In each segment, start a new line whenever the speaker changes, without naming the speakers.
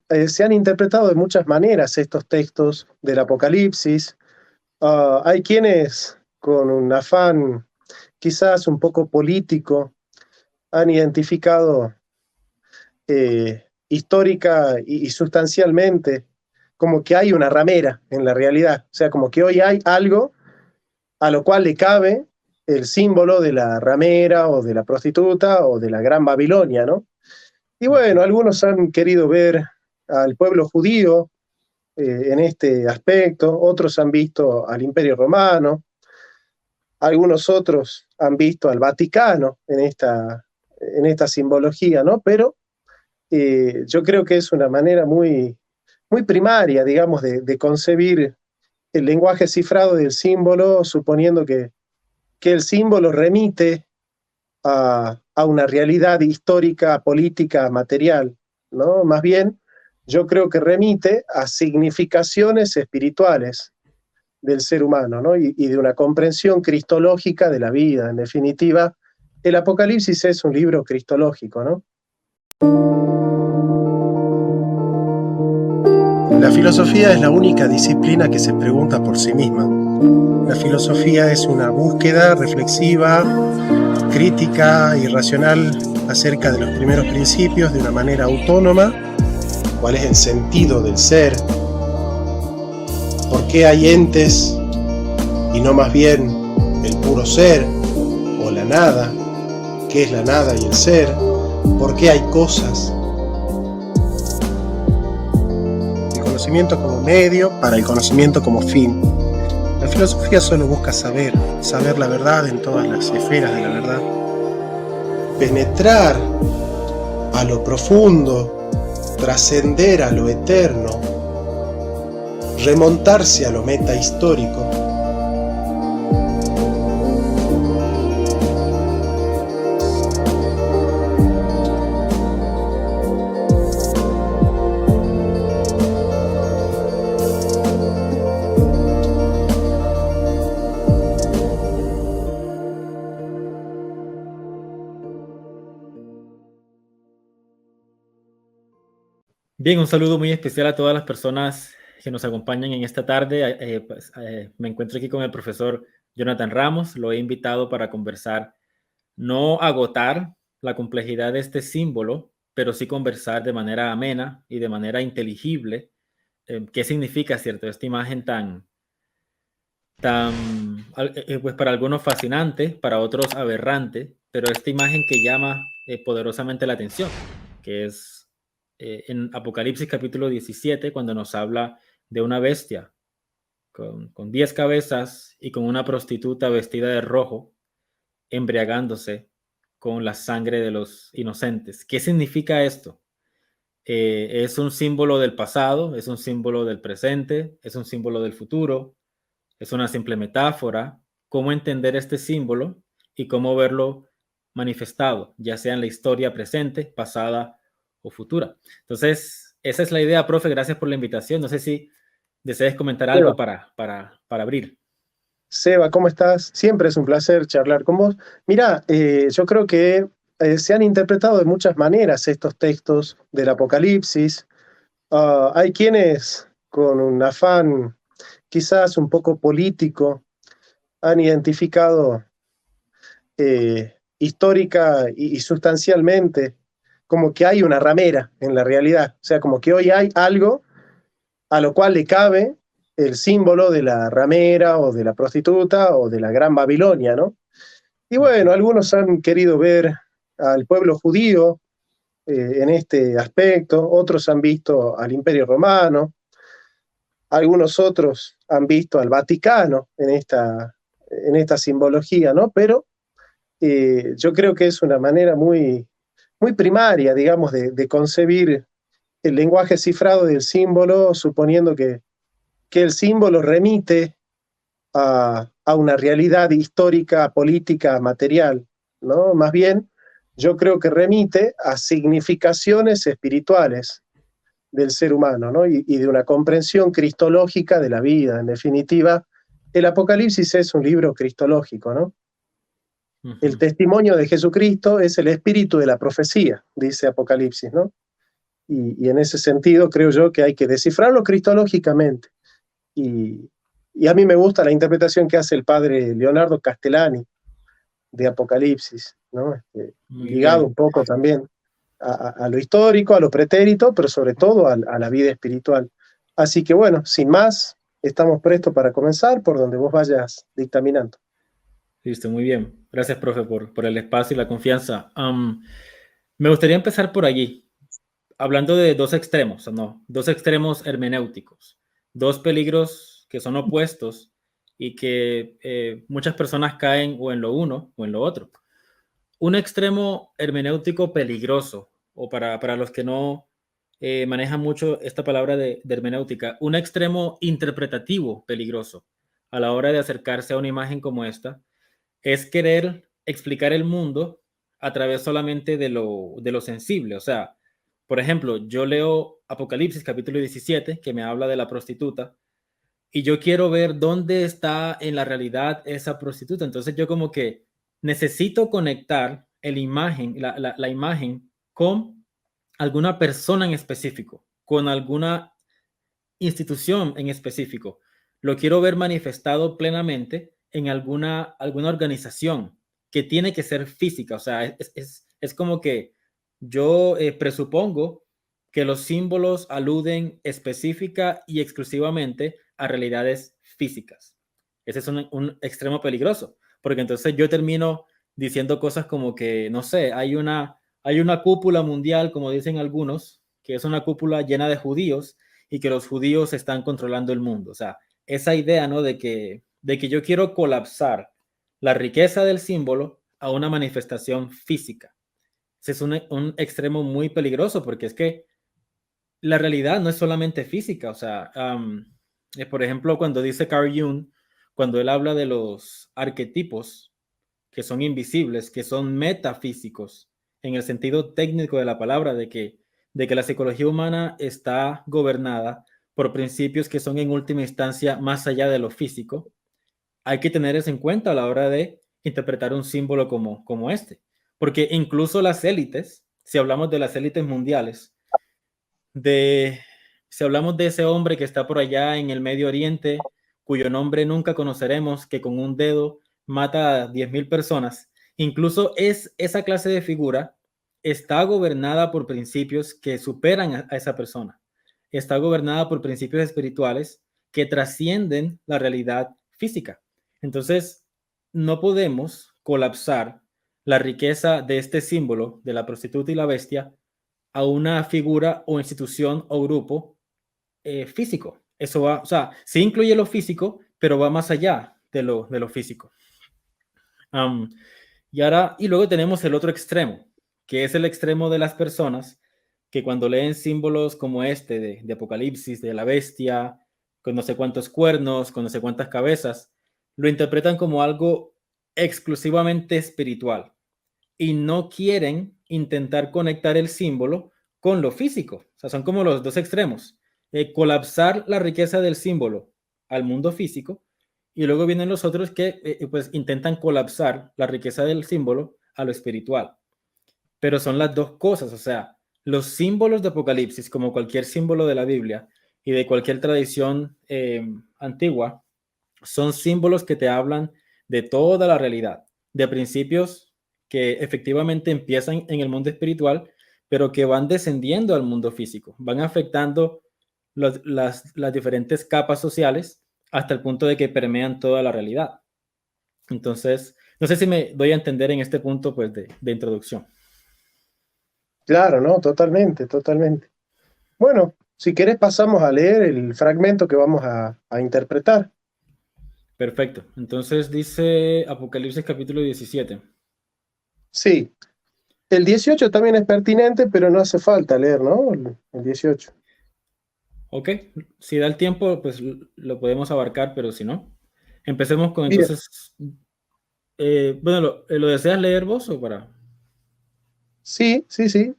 se han interpretado de muchas maneras estos textos del Apocalipsis. Hay quienes, con un afán quizás un poco político, han identificado histórica y sustancialmente como que hay una ramera en la realidad. O sea, como que hoy hay algo a lo cual le cabe el símbolo de la ramera o de la prostituta o de la Gran Babilonia, ¿no? Y bueno, algunos han querido ver al pueblo judío en este aspecto, otros han visto al Imperio Romano, algunos otros han visto al Vaticano en esta simbología, ¿no? Pero yo creo que es una manera muy primaria, digamos, de concebir el lenguaje cifrado del símbolo, suponiendo que el símbolo remite a una realidad histórica, política, material, ¿no? Más bien, yo creo que remite a significaciones espirituales del ser humano, ¿no? Y de una comprensión cristológica de la vida. En definitiva, el Apocalipsis es un libro cristológico, ¿no? La filosofía es la única disciplina que se pregunta por sí misma. La filosofía es una búsqueda reflexiva, crítica y racional acerca de los primeros principios de una manera autónoma. ¿Cuál es el sentido del ser? ¿Por qué hay entes y no más bien el puro ser o la nada? ¿Qué es la nada y el ser? ¿Por qué hay cosas? El conocimiento como medio para el conocimiento como fin. La filosofía solo busca saber la verdad en todas las esferas de la verdad. Penetrar a lo profundo, trascender a lo eterno, remontarse a lo metahistórico.
Bien, un saludo muy especial a todas las personas que nos acompañan en esta tarde. Me encuentro aquí con el profesor Jonathan Ramos. Lo he invitado para conversar, no agotar la complejidad de este símbolo, pero sí conversar de manera amena y de manera inteligible. ¿Qué significa, cierto, esta imagen pues para algunos fascinante, para otros aberrante, pero esta imagen que llama poderosamente la atención, que es en Apocalipsis capítulo 17, cuando nos habla de una bestia con 10 cabezas y con una prostituta vestida de rojo, embriagándose con la sangre de los inocentes. ¿Qué significa esto? Es un símbolo del pasado, es un símbolo del presente, es un símbolo del futuro, es una simple metáfora. ¿Cómo entender este símbolo y cómo verlo manifestado, ya sea en la historia presente, pasada o futura? Entonces, esa es la idea, profe. Gracias por la invitación. No sé si desees comentar algo para abrir.
Seba, ¿cómo estás? Siempre es un placer charlar con vos. Mira, yo creo que se han interpretado de muchas maneras estos textos del Apocalipsis. Hay quienes, con un afán quizás un poco político, han identificado histórica y sustancialmente como que hay una ramera en la realidad. O sea, como que hoy hay algo a lo cual le cabe el símbolo de la ramera o de la prostituta o de la Gran Babilonia, ¿no? Y bueno, algunos han querido ver al pueblo judío en este aspecto, otros han visto al Imperio Romano, algunos otros han visto al Vaticano en esta simbología, ¿no? Pero yo creo que es una manera muy primaria, digamos, de concebir el lenguaje cifrado del símbolo, suponiendo que el símbolo remite a una realidad histórica, política, material, ¿no? Más bien, yo creo que remite a significaciones espirituales del ser humano, ¿no? Y de una comprensión cristológica de la vida. En definitiva, el Apocalipsis es un libro cristológico, ¿no? El testimonio de Jesucristo es el espíritu de la profecía, dice Apocalipsis, ¿no? y en ese sentido creo yo que hay que descifrarlo cristológicamente. Y a mí me gusta la interpretación que hace el padre Leonardo Castellani de Apocalipsis, ¿no?
Muy
Ligado
bien.
un poco también a lo histórico, a lo pretérito, pero sobre todo a la vida espiritual. Así que bueno, sin más, estamos prestos para comenzar por donde vos vayas dictaminando.
Listo, muy bien. Gracias, profe, por el espacio y la confianza. Me gustaría empezar por allí, hablando de dos extremos, ¿no? Dos extremos hermenéuticos, dos peligros que son opuestos y que muchas personas caen o en lo uno o en lo otro. Un extremo hermenéutico peligroso, o para los que no manejan mucho esta palabra de hermenéutica, un extremo interpretativo peligroso a la hora de acercarse a una imagen como esta, es querer explicar el mundo a través solamente de lo sensible. O sea, por ejemplo, yo leo Apocalipsis capítulo 17, que me habla de la prostituta, y yo quiero ver dónde está en la realidad esa prostituta. Entonces yo como que necesito conectar la imagen con alguna persona en específico, con alguna institución en específico. Lo quiero ver manifestado plenamente en alguna organización que tiene que ser física. O sea, es como que yo presupongo que los símbolos aluden específica y exclusivamente a realidades físicas. Ese es un extremo peligroso, porque entonces yo termino diciendo cosas como que, no sé, hay una cúpula mundial, como dicen algunos, que es una cúpula llena de judíos y que los judíos están controlando el mundo. O sea, esa idea, ¿no? De que yo quiero colapsar la riqueza del símbolo a una manifestación física. Ese es un extremo muy peligroso porque es que la realidad no es solamente física. O sea, por ejemplo, cuando dice Carl Jung, cuando él habla de los arquetipos que son invisibles, que son metafísicos, en el sentido técnico de la palabra, de que la psicología humana está gobernada por principios que son en última instancia más allá de lo físico, hay que tener eso en cuenta a la hora de interpretar un símbolo como este. Porque incluso las élites, si hablamos de las élites mundiales, de, si hablamos de ese hombre que está por allá en el Medio Oriente, cuyo nombre nunca conoceremos, que con un dedo mata a 10.000 personas, incluso esa clase de figura está gobernada por principios que superan a esa persona. Está gobernada por principios espirituales que trascienden la realidad física. Entonces, no podemos colapsar la riqueza de este símbolo de la prostituta y la bestia a una figura o institución o grupo físico. Eso va, o sea, sí incluye lo físico, pero va más allá de lo físico. Y luego tenemos el otro extremo, que es el extremo de las personas que cuando leen símbolos como este de Apocalipsis, de la bestia, con no sé cuántos cuernos, con no sé cuántas cabezas, lo interpretan como algo exclusivamente espiritual y no quieren intentar conectar el símbolo con lo físico. O sea, son como los dos extremos. Colapsar la riqueza del símbolo al mundo físico y luego vienen los otros que pues intentan colapsar la riqueza del símbolo a lo espiritual. Pero son las dos cosas. O sea, los símbolos de Apocalipsis, como cualquier símbolo de la Biblia y de cualquier tradición antigua, son símbolos que te hablan de toda la realidad, de principios que efectivamente empiezan en el mundo espiritual, pero que van descendiendo al mundo físico, van afectando las diferentes capas sociales hasta el punto de que permean toda la realidad. Entonces, no sé si me doy a entender en este punto pues, de introducción.
Claro, ¿no? Totalmente, totalmente. Bueno, si querés pasamos a leer el fragmento que vamos a interpretar.
Perfecto. Entonces dice Apocalipsis capítulo 17.
Sí, el 18 también es pertinente, pero no hace falta leer, ¿no? El 18.
Ok, si da el tiempo, pues lo podemos abarcar, pero si no, empecemos con
Bien,
entonces, bueno, ¿lo deseas leer vos o para?
sí, sí, sí,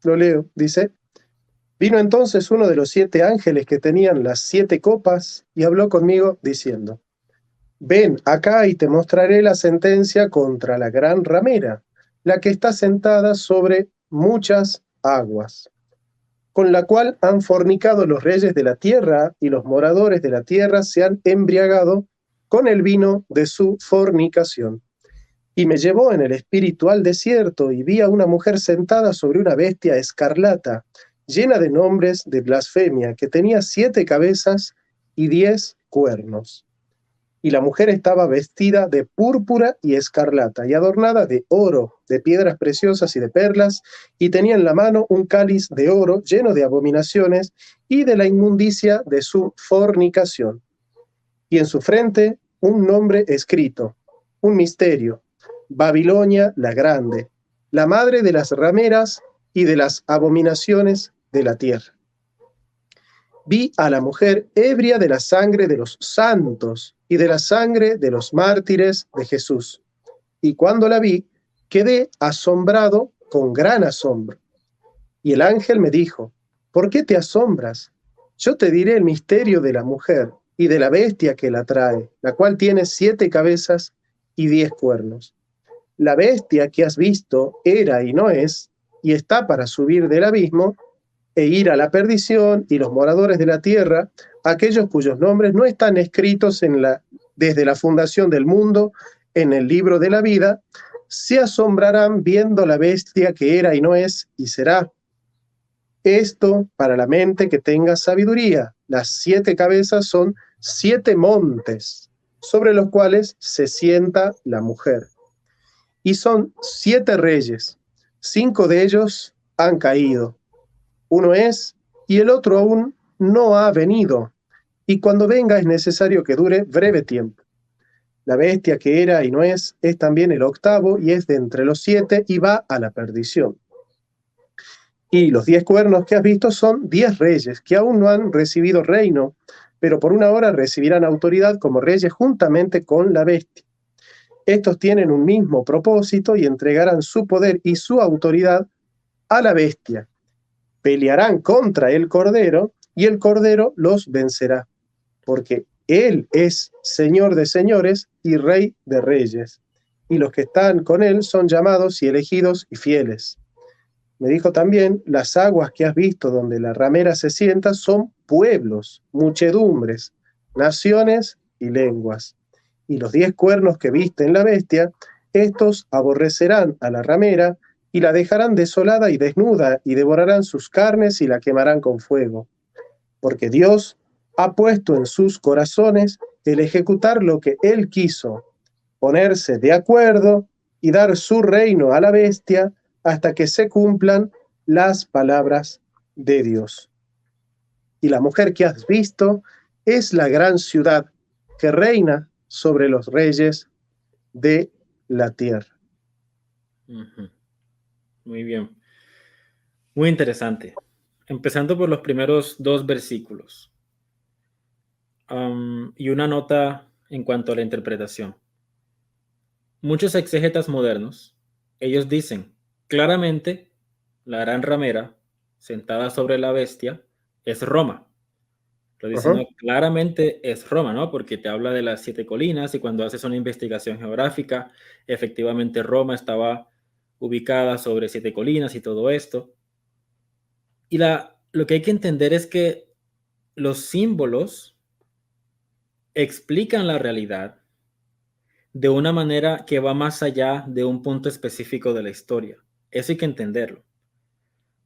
lo leo. Dice, vino entonces uno de los 7 ángeles que tenían las 7 copas y habló conmigo diciendo, ven acá y te mostraré la sentencia contra la gran ramera, la que está sentada sobre muchas aguas. con la cual han fornicado los reyes de la tierra, y los moradores de la tierra se han embriagado con el vino de su fornicación. Y me llevó en el espíritu al desierto, y vi a una mujer sentada sobre una bestia escarlata, llena de nombres de blasfemia, que tenía 7 cabezas y 10 cuernos. Y la mujer estaba vestida de púrpura y escarlata, y adornada de oro, de piedras preciosas y de perlas, y tenía en la mano un cáliz de oro lleno de abominaciones y de la inmundicia de su fornicación. Y en su frente un nombre escrito, un misterio: Babilonia la Grande, la madre de las rameras y de las abominaciones de la tierra. Vi a la mujer ebria de la sangre de los santos y de la sangre de los mártires de Jesús. Y cuando la vi, quedé asombrado con gran asombro. Y el ángel me dijo: ¿por qué te asombras? Yo te diré el misterio de la mujer y de la bestia que la trae, la cual tiene 7 cabezas y 10 cuernos. La bestia que has visto era y no es, y está para subir del abismo e ir a la perdición, y los moradores de la tierra, aquellos cuyos nombres no están escritos desde la fundación del mundo en el libro de la vida, se asombrarán viendo la bestia que era y no es y será. Esto para la mente que tenga sabiduría. Las 7 cabezas son 7 montes sobre los cuales se sienta la mujer. Y son 7 reyes. 5 de ellos han caído. Uno es, y el otro aún no ha venido. Y cuando venga es necesario que dure breve tiempo. La bestia que era y no es también el 8º, y es de entre los 7, y va a la perdición. Y los 10 cuernos que has visto son 10 reyes, que aún no han recibido reino, pero por una hora recibirán autoridad como reyes juntamente con la bestia. Estos tienen un mismo propósito y entregarán su poder y su autoridad a la bestia. Pelearán contra el Cordero, y el Cordero los vencerá, porque Él es Señor de señores y Rey de reyes, y los que están con Él son llamados y elegidos y fieles. Me dijo también: las aguas que has visto donde la ramera se sienta son pueblos, muchedumbres, naciones y lenguas. Y los 10 cuernos que viste en la bestia, estos aborrecerán a la ramera, y la dejarán desolada y desnuda, y devorarán sus carnes y la quemarán con fuego. Porque Dios ha puesto en sus corazones el ejecutar lo que Él quiso, ponerse de acuerdo y dar su reino a la bestia hasta que se cumplan las palabras de Dios. Y la mujer que has visto es la gran ciudad que reina sobre los reyes de la tierra.
Muy bien. Muy interesante. Empezando por los primeros 2 versículos. Y una nota en cuanto a la interpretación. Muchos exégetas modernos, ellos dicen, claramente, la gran ramera, sentada sobre la bestia, es Roma. Lo dicen, no, claramente es Roma, ¿no? Porque te habla de las 7 colinas, y cuando haces una investigación geográfica, efectivamente Roma estaba ubicada sobre 7 colinas y todo esto. Y lo que hay que entender es que los símbolos explican la realidad de una manera que va más allá de un punto específico de la historia. Eso hay que entenderlo.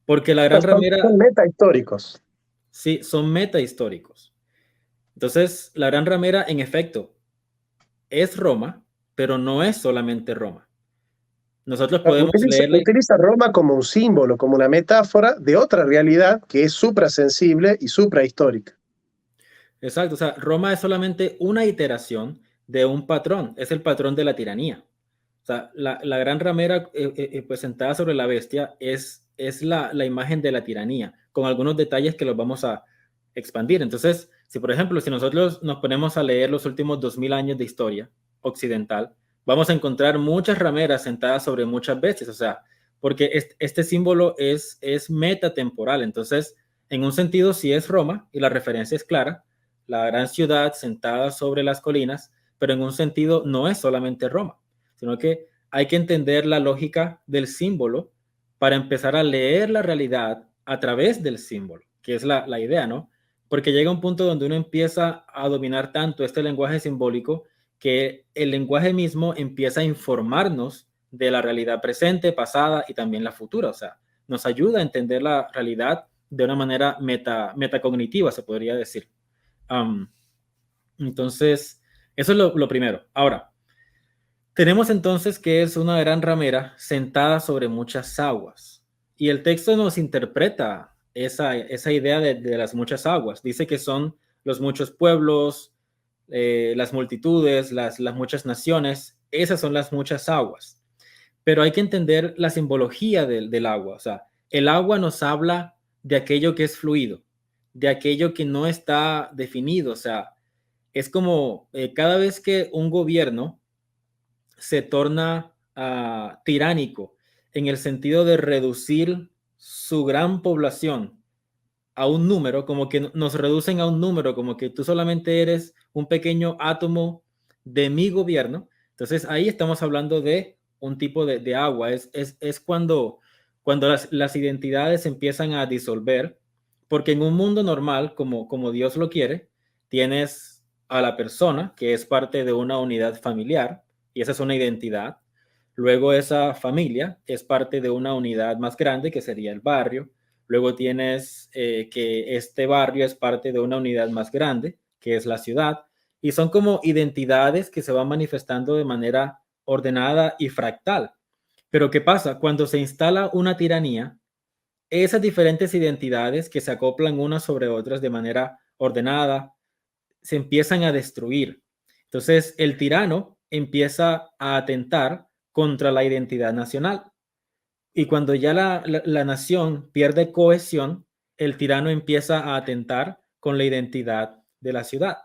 Porque la gran ramera...
Son metahistóricos.
Sí, son metahistóricos. Entonces, la gran ramera, en efecto, es Roma, pero no es solamente Roma. Nosotros podemos leerle...
Utiliza Roma como un símbolo, como una metáfora de otra realidad que es suprasensible y suprahistórica.
Exacto, o sea, Roma es solamente una iteración de un patrón, es el patrón de la tiranía. O sea, la gran ramera pues sentada sobre la bestia es la imagen de la tiranía, con algunos detalles que los vamos a expandir. Entonces, si por ejemplo, si nosotros nos ponemos a leer los últimos 2000 años de historia occidental, vamos a encontrar muchas rameras sentadas sobre muchas bestias, o sea, porque este símbolo es metatemporal. Entonces, en un sentido sí es Roma, y la referencia es clara, la gran ciudad sentada sobre las colinas, pero en un sentido no es solamente Roma, sino que hay que entender la lógica del símbolo para empezar a leer la realidad a través del símbolo, que es la idea, ¿no? Porque llega un punto donde uno empieza a dominar tanto este lenguaje simbólico que el lenguaje mismo empieza a informarnos de la realidad presente, pasada y también la futura. O sea, nos ayuda a entender la realidad de una manera metacognitiva, se podría decir. Entonces, eso es lo primero. Ahora, tenemos entonces que es una gran ramera sentada sobre muchas aguas. Y el texto nos interpreta esa idea de las muchas aguas. Dice que son los muchos pueblos, las multitudes, las muchas naciones. Esas son las muchas aguas. Pero hay que entender la simbología del agua. O sea, el agua nos habla de aquello que es fluido, de aquello que no está definido. O sea, es como cada vez que un gobierno se torna tiránico en el sentido de reducir su gran población a un número, como que nos reducen a un número, como que tú solamente eres un pequeño átomo de mi gobierno. Entonces ahí estamos hablando de un tipo de agua. Es cuando las identidades empiezan a disolver, porque en un mundo normal, como Dios lo quiere, tienes a la persona que es parte de una unidad familiar, y esa es una identidad. Luego esa familia es parte de una unidad más grande, que sería el barrio. Luego tienes que este barrio es parte de una unidad más grande, que es la ciudad. Y son como identidades que se van manifestando de manera ordenada y fractal. Pero ¿qué pasa? Cuando se instala una tiranía, esas diferentes identidades que se acoplan unas sobre otras de manera ordenada, se empiezan a destruir. Entonces, el tirano empieza a atentar contra la identidad nacional. Y cuando ya la nación pierde cohesión, el tirano empieza a atentar con la identidad de la ciudad.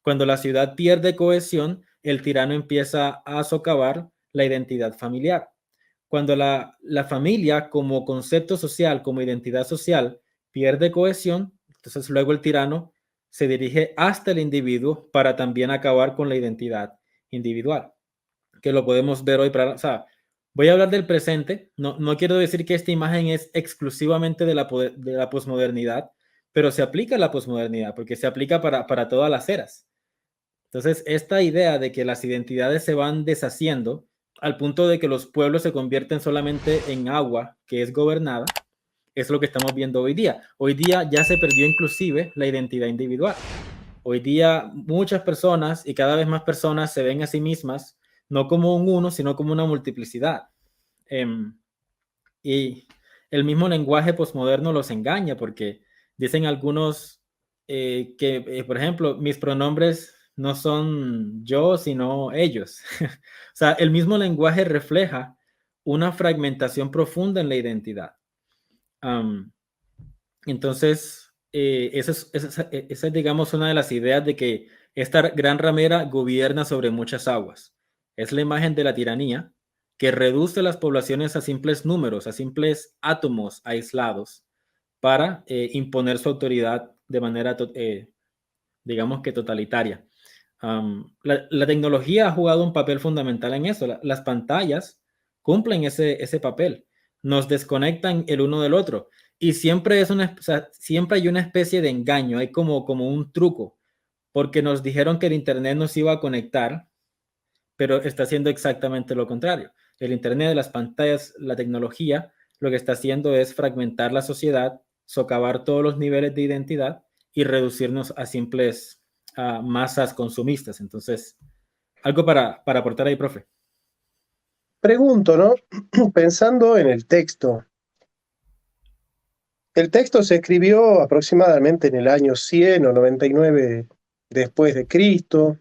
Cuando la ciudad pierde cohesión, el tirano empieza a socavar la identidad familiar. Cuando la familia como concepto social, como identidad social, pierde cohesión, entonces luego el tirano se dirige hasta el individuo para también acabar con la identidad individual, que lo podemos ver hoy. O sea, voy a hablar del presente. No quiero decir que esta imagen es exclusivamente de la posmodernidad, pero se aplica a la posmodernidad porque se aplica para todas las eras. Entonces, esta idea de que las identidades se van deshaciendo al punto de que los pueblos se convierten solamente en agua que es gobernada, es lo que estamos viendo hoy día. Hoy día ya se perdió inclusive la identidad individual. Hoy día muchas personas y cada vez más personas se ven a sí mismas no como un uno, sino como una multiplicidad. Y el mismo lenguaje posmoderno los engaña porque dicen algunos que, por ejemplo, mis pronombres no son yo, sino ellos. O sea, el mismo lenguaje refleja una fragmentación profunda en la identidad. Entonces, esa es, digamos, una de las ideas de que esta gran ramera gobierna sobre muchas aguas. Es la imagen de la tiranía que reduce las poblaciones a simples números, a simples átomos aislados para imponer su autoridad de manera, digamos que totalitaria. La tecnología ha jugado un papel fundamental en eso. Las pantallas cumplen ese papel. Nos desconectan el uno del otro. Y siempre, o sea, siempre hay una especie de engaño, hay como un truco, porque nos dijeron que el Internet nos iba a conectar, pero está haciendo exactamente lo contrario. El Internet, las pantallas, la tecnología, lo que está haciendo es fragmentar la sociedad, socavar todos los niveles de identidad y reducirnos a simples masas consumistas. Entonces, algo para aportar ahí, profe.
Pregunto, ¿no? Pensando en el texto. El texto se escribió aproximadamente en el año 100 o 99 después de Cristo,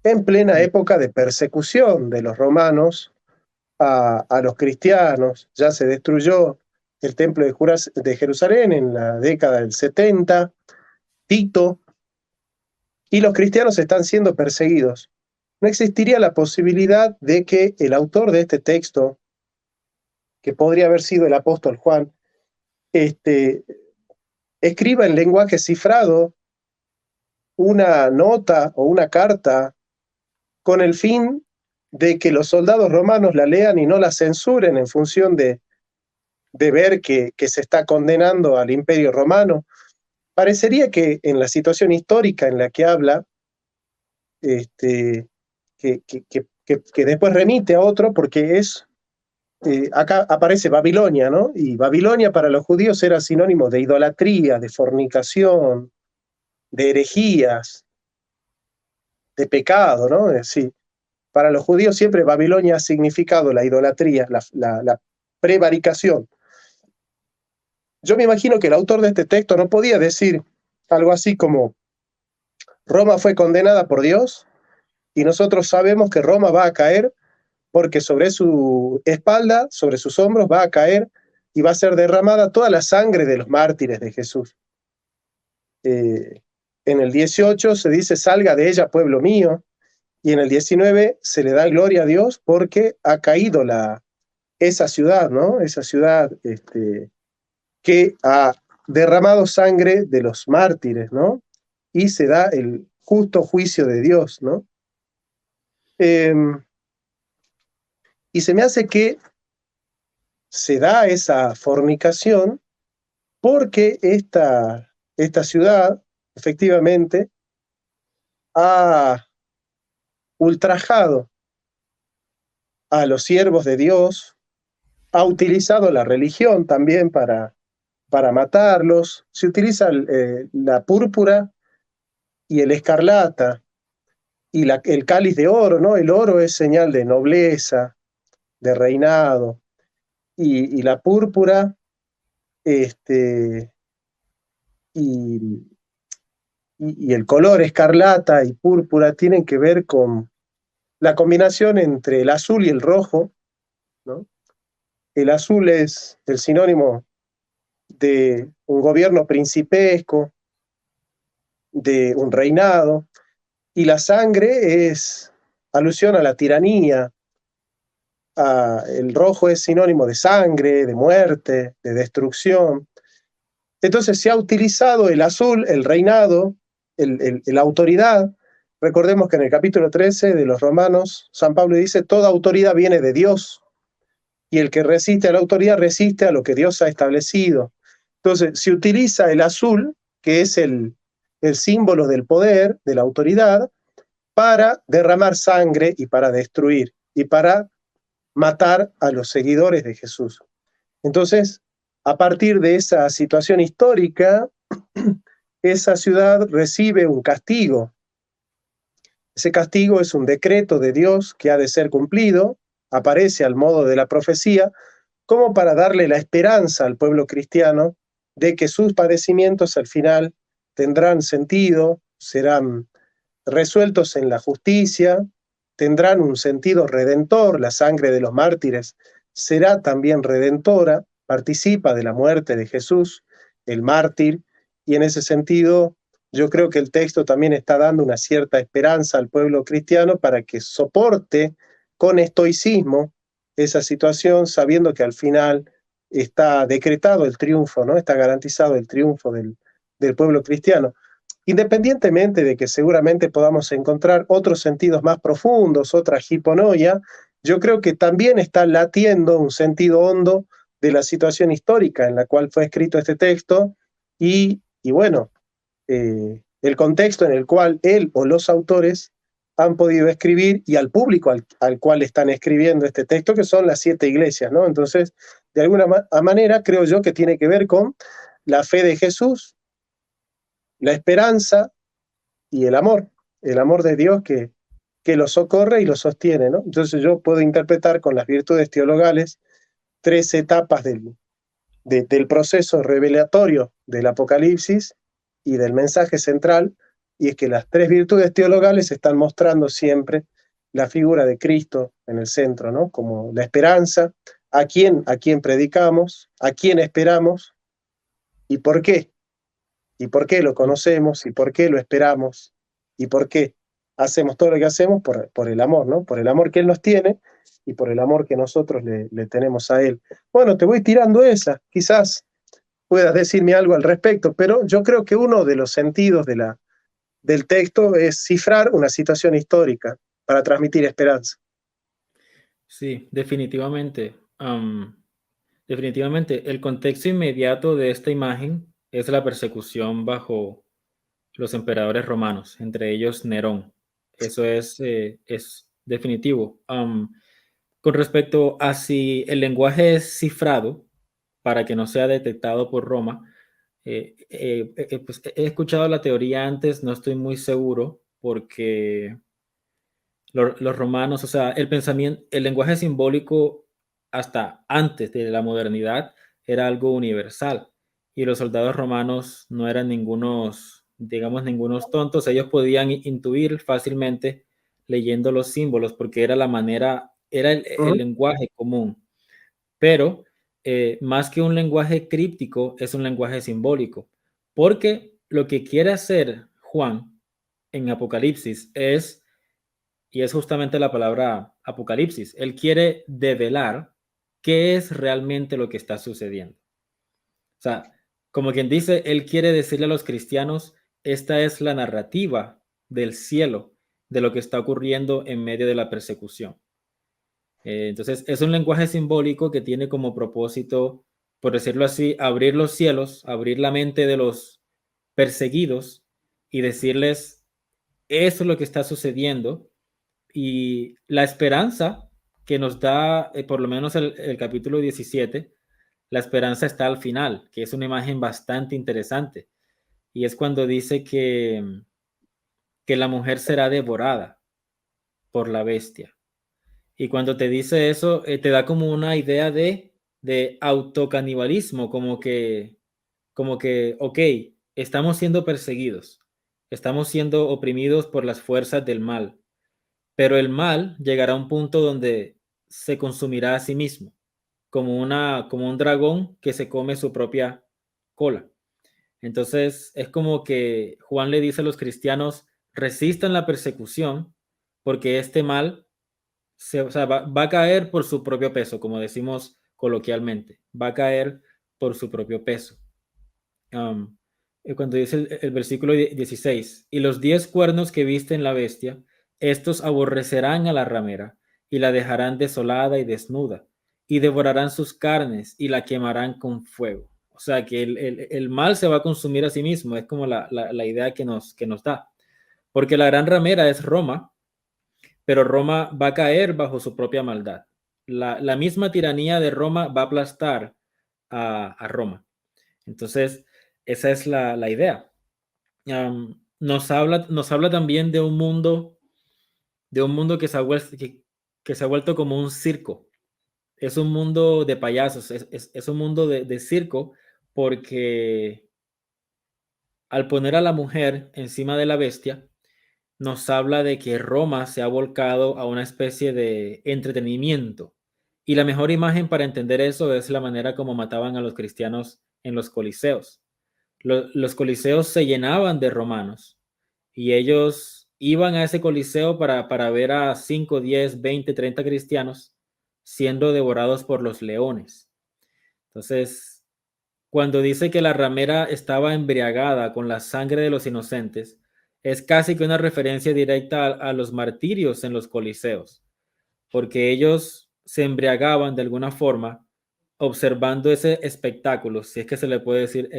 en plena época de persecución de los romanos a los cristianos. Ya se destruyó el templo de Jerusalén en la década del 70, Tito, y los cristianos están siendo perseguidos. No existiría la posibilidad de que el autor de este texto, que podría haber sido el apóstol Juan, escriba en lenguaje cifrado una nota o una carta con el fin de que los soldados romanos la lean y no la censuren en función de de ver que se está condenando al Imperio Romano. Parecería que en la situación histórica en la que habla, este, que después remite a otro, porque acá aparece Babilonia, ¿no? Y Babilonia para los judíos era sinónimo de idolatría, de fornicación, de herejías, de pecado, ¿no? Es decir, para los judíos siempre Babilonia ha significado la idolatría, la prevaricación. Yo me imagino que el autor de este texto no podía decir algo así como Roma fue condenada por Dios y nosotros sabemos que Roma va a caer porque sobre su espalda, sobre sus hombros va a caer y va a ser derramada toda la sangre de los mártires de Jesús. En el 18 se dice, salga de ella, pueblo mío, y en el 19 se le da gloria a Dios porque ha caído esa ciudad, ¿no? Esa ciudad que ha derramado sangre de los mártires, ¿no? Y se da el justo juicio de Dios, ¿no? Y se me hace que se da esa fornicación porque esta ciudad efectivamente ha ultrajado a los siervos de Dios, ha utilizado la religión también para matarlos, se utiliza la púrpura y el escarlata y el cáliz de oro, ¿no? El oro es señal de nobleza, de reinado, y la púrpura y, y el color escarlata y púrpura tienen que ver con la combinación entre el azul y el rojo, ¿no? El azul es el sinónimo de un gobierno principesco, de un reinado, y la sangre es alusión a la tiranía. El rojo es sinónimo de sangre, de muerte, de destrucción. Entonces se ha utilizado el azul, el reinado, la autoridad. Recordemos que en el capítulo 13 de los Romanos, San Pablo dice, toda autoridad viene de Dios, y el que resiste a la autoridad resiste a lo que Dios ha establecido. Entonces se utiliza el azul, que es el símbolo del poder, de la autoridad, para derramar sangre y para destruir, y para matar a los seguidores de Jesús. Entonces, a partir de esa situación histórica, esa ciudad recibe un castigo. Ese castigo es un decreto de Dios que ha de ser cumplido, aparece al modo de la profecía, como para darle la esperanza al pueblo cristiano de que sus padecimientos al final tendrán sentido, serán resueltos en la justicia, tendrán un sentido redentor, la sangre de los mártires será también redentora, participa de la muerte de Jesús, el mártir, y en ese sentido yo creo que el texto también está dando una cierta esperanza al pueblo cristiano para que soporte con estoicismo esa situación, sabiendo que al final está decretado el triunfo, ¿no? Está garantizado el triunfo del pueblo cristiano. Independientemente de que seguramente podamos encontrar otros sentidos más profundos, otra hiponoia, yo creo que también está latiendo un sentido hondo de la situación histórica en la cual fue escrito este texto y bueno, el contexto en el cual él o los autores han podido escribir y al público al cual están escribiendo este texto, que son las 7 iglesias, ¿no? Entonces, de alguna manera, creo yo que tiene que ver con la fe de Jesús, la esperanza y el amor de Dios que lo socorre y lo sostiene, ¿no? Entonces yo puedo interpretar con las virtudes teologales 3 etapas del proceso revelatorio del Apocalipsis y del mensaje central, y es que las 3 virtudes teologales están mostrando siempre la figura de Cristo en el centro, ¿no? Como la esperanza, a quién predicamos, a quién esperamos y por qué. ¿Y por qué lo conocemos? ¿Y por qué lo esperamos? ¿Y por qué hacemos todo lo que hacemos? Por el amor, ¿no? Por el amor que Él nos tiene y por el amor que nosotros le tenemos a Él. Bueno, te voy tirando esa. Quizás puedas decirme algo al respecto, pero yo creo que uno de los sentidos del texto es cifrar una situación histórica para transmitir esperanza.
Sí, definitivamente. definitivamente, el contexto inmediato de esta imagen es la persecución bajo los emperadores romanos, entre ellos Nerón. Eso es definitivo. Con respecto a si el lenguaje es cifrado para que no sea detectado por Roma, pues he escuchado la teoría antes, no estoy muy seguro, porque los romanos, o sea, el pensamiento, el lenguaje simbólico hasta antes de la modernidad era algo universal y los soldados romanos no eran ningunos, digamos, ningunos tontos, ellos podían intuir fácilmente leyendo los símbolos porque era la manera, era el
Ujú.
lenguaje común, pero más que un lenguaje críptico es un lenguaje simbólico, porque lo que quiere hacer Juan en Apocalipsis es, y es justamente la palabra apocalipsis. Él quiere develar qué es realmente lo que está sucediendo. O sea, como quien dice, él quiere decirle a los cristianos, esta es la narrativa del cielo, de lo que está ocurriendo en medio de la persecución. Entonces, es un lenguaje simbólico que tiene como propósito, por decirlo así, abrir los cielos, abrir la mente de los perseguidos y decirles, eso es lo que está sucediendo y la esperanza que nos da, por lo menos el capítulo 17, la esperanza está al final, que es una imagen bastante interesante. Y es cuando dice que la mujer será devorada por la bestia. Y cuando te dice eso, te da como una idea de autocanibalismo, como que, ok, estamos siendo perseguidos, estamos siendo oprimidos por las fuerzas del mal, pero el mal llegará a un punto donde se consumirá a sí mismo, como un dragón que se come su propia cola. Entonces es como que Juan le dice a los cristianos, resistan la persecución, porque este mal o sea, va a caer por su propio peso, como decimos coloquialmente, va a caer por su propio peso. Um, Cuando dice el versículo 16, y los 10 cuernos que viste en la bestia, estos aborrecerán a la ramera y la dejarán desolada y desnuda, y devorarán sus carnes y la quemarán con fuego. O sea que el mal se va a consumir a sí mismo, es como la idea que nos da. Porque la gran ramera es Roma, pero Roma va a caer bajo su propia maldad. La misma tiranía de Roma va a aplastar a Roma. Entonces, esa es la idea. Nos habla también de un mundo que se ha vuelto como un circo. Es un mundo de payasos, es un mundo de circo, porque al poner a la mujer encima de la bestia, nos habla de que Roma se ha volcado a una especie de entretenimiento. Y la mejor imagen para entender eso es la manera como mataban a los cristianos en los coliseos. Los coliseos se llenaban de romanos y ellos iban a ese coliseo para ver a 5, 10, 20, 30 cristianos siendo devorados por los leones. Entonces, cuando dice que la ramera estaba embriagada con la sangre de los inocentes, es casi que una referencia directa a los martirios en los coliseos, porque ellos se embriagaban de alguna forma observando ese espectáculo, si es que se le puede decir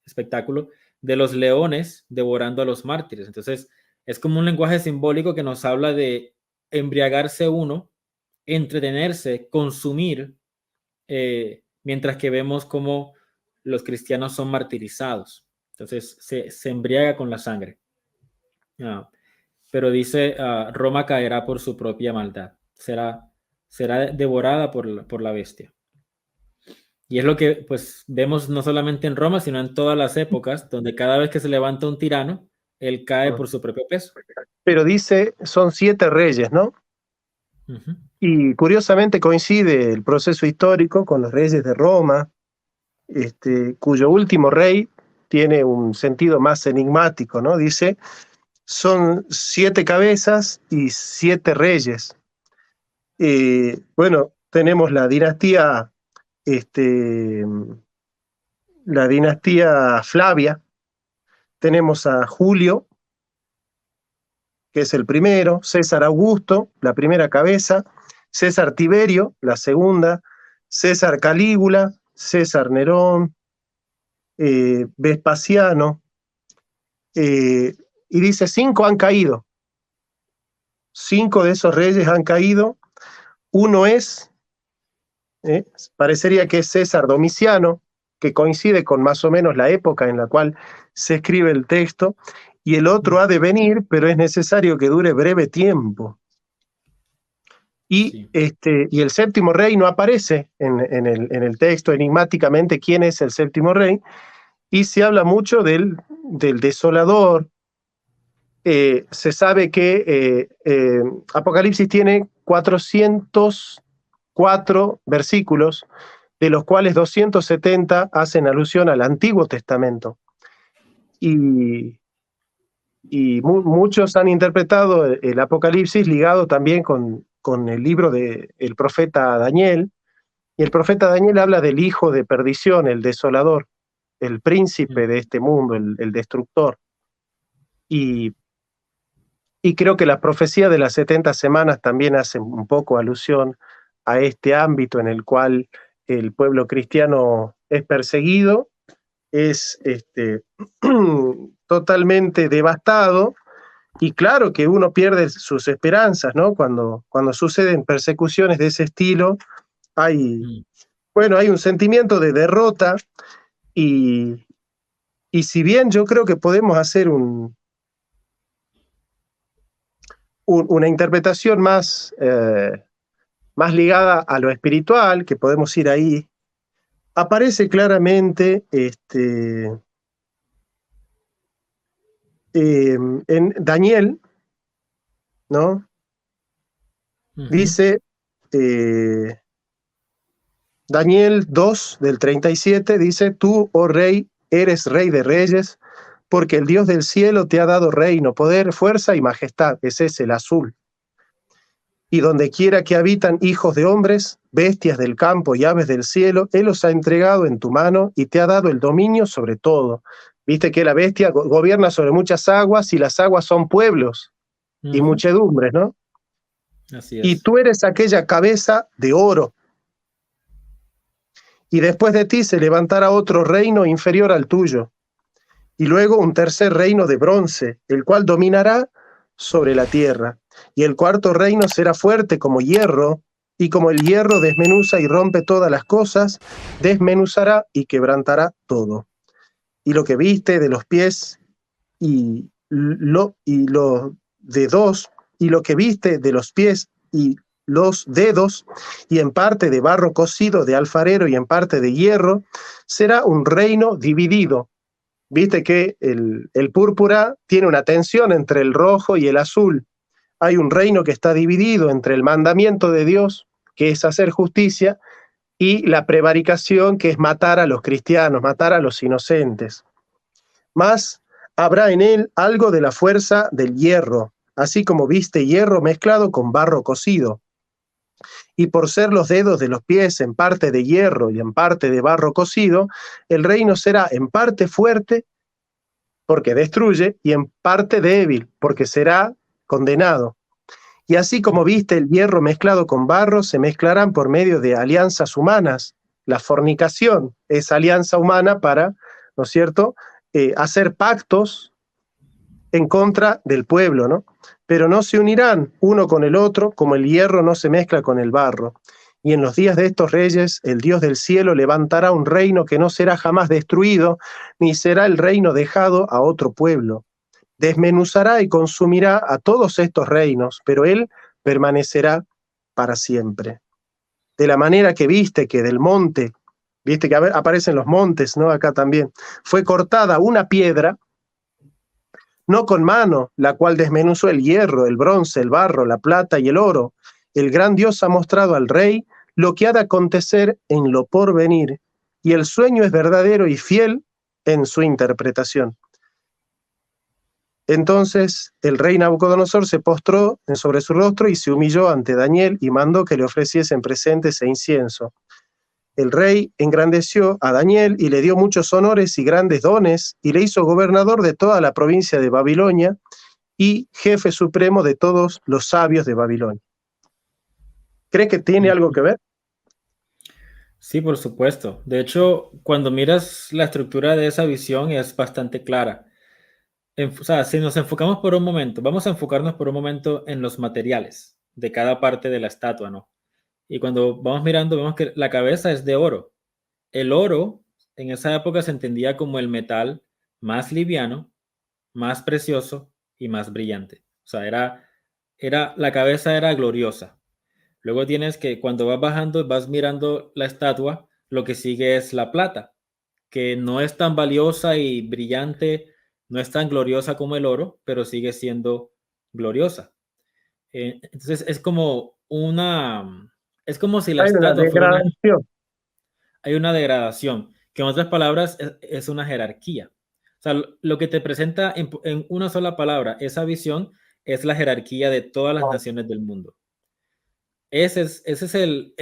espectáculo, de los leones devorando a los mártires. Entonces, es como un lenguaje simbólico que nos habla de embriagarse uno, entretenerse, consumir, mientras que vemos cómo los cristianos son martirizados. Entonces, se embriaga con la sangre. Ah, pero dice, Roma caerá por su propia maldad, será devorada por la bestia. Y es lo que pues vemos no solamente en Roma, sino en todas las épocas, donde cada vez que se levanta un tirano, él cae por su propio peso.
Pero dice, son 7 reyes, ¿no?
Ujú.
Y curiosamente coincide el proceso histórico con los reyes de Roma, cuyo último rey tiene un sentido más enigmático, ¿no? Dice, son 7 cabezas y 7 reyes. Bueno, tenemos la dinastía Flavia, tenemos a Julio, que es el primero, César Augusto, la primera cabeza, César Tiberio, la segunda, César Calígula, César Nerón, Vespasiano, y dice 5 han caído. 5 de esos reyes han caído. Uno es, parecería que es César Domiciano, que coincide con más o menos la época en la cual se escribe el texto, y el otro ha de venir, pero es necesario que dure breve tiempo. Y, y el séptimo rey no aparece en el texto enigmáticamente quién es el séptimo rey, y se habla mucho del desolador. Se sabe que Apocalipsis tiene 404 versículos, de los cuales 270 hacen alusión al Antiguo Testamento. Y muchos han interpretado el Apocalipsis ligado también con el libro del profeta Daniel, y el profeta Daniel habla del hijo de perdición, el desolador, el príncipe de este mundo, el destructor. Y creo que la profecía de las 70 semanas también hace un poco alusión a este ámbito en el cual el pueblo cristiano es perseguido, es totalmente devastado, y claro que uno pierde sus esperanzas, ¿no? Cuando suceden persecuciones de ese estilo, hay un sentimiento de derrota, y si bien yo creo que podemos hacer una interpretación más ligada a lo espiritual, que podemos ir ahí, aparece claramente en Daniel, ¿no? Dice Daniel 2, del 37, dice: tú, oh rey, eres rey de reyes, porque el Dios del cielo te ha dado reino, poder, fuerza y majestad. Ese es el azul. Y donde quiera que habitan hijos de hombres, bestias del campo y aves del cielo, Él los ha entregado en tu mano y te ha dado el dominio sobre todo. Viste que la bestia gobierna sobre muchas aguas, y las aguas son pueblos y muchedumbres, ¿no?
Así es.
Y tú eres aquella cabeza de oro. Y después de ti se levantará otro reino inferior al tuyo, y luego un tercer reino de bronce, el cual dominará sobre la tierra. Y el cuarto reino será fuerte como hierro, y como el hierro desmenuza y rompe todas las cosas, desmenuzará y quebrantará todo. Y lo que viste de los pies y lo dedos, y lo que viste de los pies y los dedos, y en parte de barro cocido de alfarero y en parte de hierro, será un reino dividido. Viste que el púrpura tiene una tensión entre el rojo y el azul. Hay un reino que está dividido entre el mandamiento de Dios, que es hacer justicia, y la prevaricación, que es matar a los cristianos, matar a los inocentes. Mas habrá en él algo de la fuerza del hierro, así como viste hierro mezclado con barro cocido. Y por ser los dedos de los pies en parte de hierro y en parte de barro cocido, el reino será en parte fuerte, porque destruye, y en parte débil, porque será condenado. Y así como viste el hierro mezclado con barro, se mezclarán por medio de alianzas humanas. La fornicación es alianza humana para, ¿no es cierto?, hacer pactos en contra del pueblo, ¿no? Pero no se unirán uno con el otro, como el hierro no se mezcla con el barro. Y en los días de estos reyes, el Dios del cielo levantará un reino que no será jamás destruido, ni será el reino dejado a otro pueblo. Desmenuzará y consumirá a todos estos reinos, pero él permanecerá para siempre. De la manera que viste que del monte, viste que aparecen los montes, ¿no? Acá también, fue cortada una piedra, no con mano, la cual desmenuzó el hierro, el bronce, el barro, la plata y el oro. El gran Dios ha mostrado al rey lo que ha de acontecer en lo porvenir, y el sueño es verdadero y fiel en su interpretación. Entonces el rey Nabucodonosor se postró sobre su rostro y se humilló ante Daniel, y mandó que le ofreciesen presentes e incienso. El rey engrandeció a Daniel y le dio muchos honores y grandes dones, y le hizo gobernador de toda la provincia de Babilonia y jefe supremo de todos los sabios de Babilonia. ¿Crees que tiene algo que ver?
Sí, por supuesto. De hecho, cuando miras la estructura de esa visión es bastante clara. O sea, si nos enfocamos por un momento, vamos a enfocarnos por un momento en los materiales de cada parte de la estatua, ¿no? Y cuando vamos mirando, vemos que la cabeza es de oro. El oro en esa época se entendía como el metal más liviano, más precioso y más brillante. O sea, la cabeza era gloriosa. Luego tienes que cuando vas bajando, vas mirando la estatua, lo que sigue es la plata, que no es tan valiosa y brillante, no es tan gloriosa como el oro, pero sigue siendo gloriosa. Entonces es como si la
Hay una
estatua fuera
degradación.
hay una degradación, que en otras palabras es una jerarquía. O sea, lo que te presenta en una sola palabra esa visión es la jerarquía de todas las naciones del mundo. Ese es el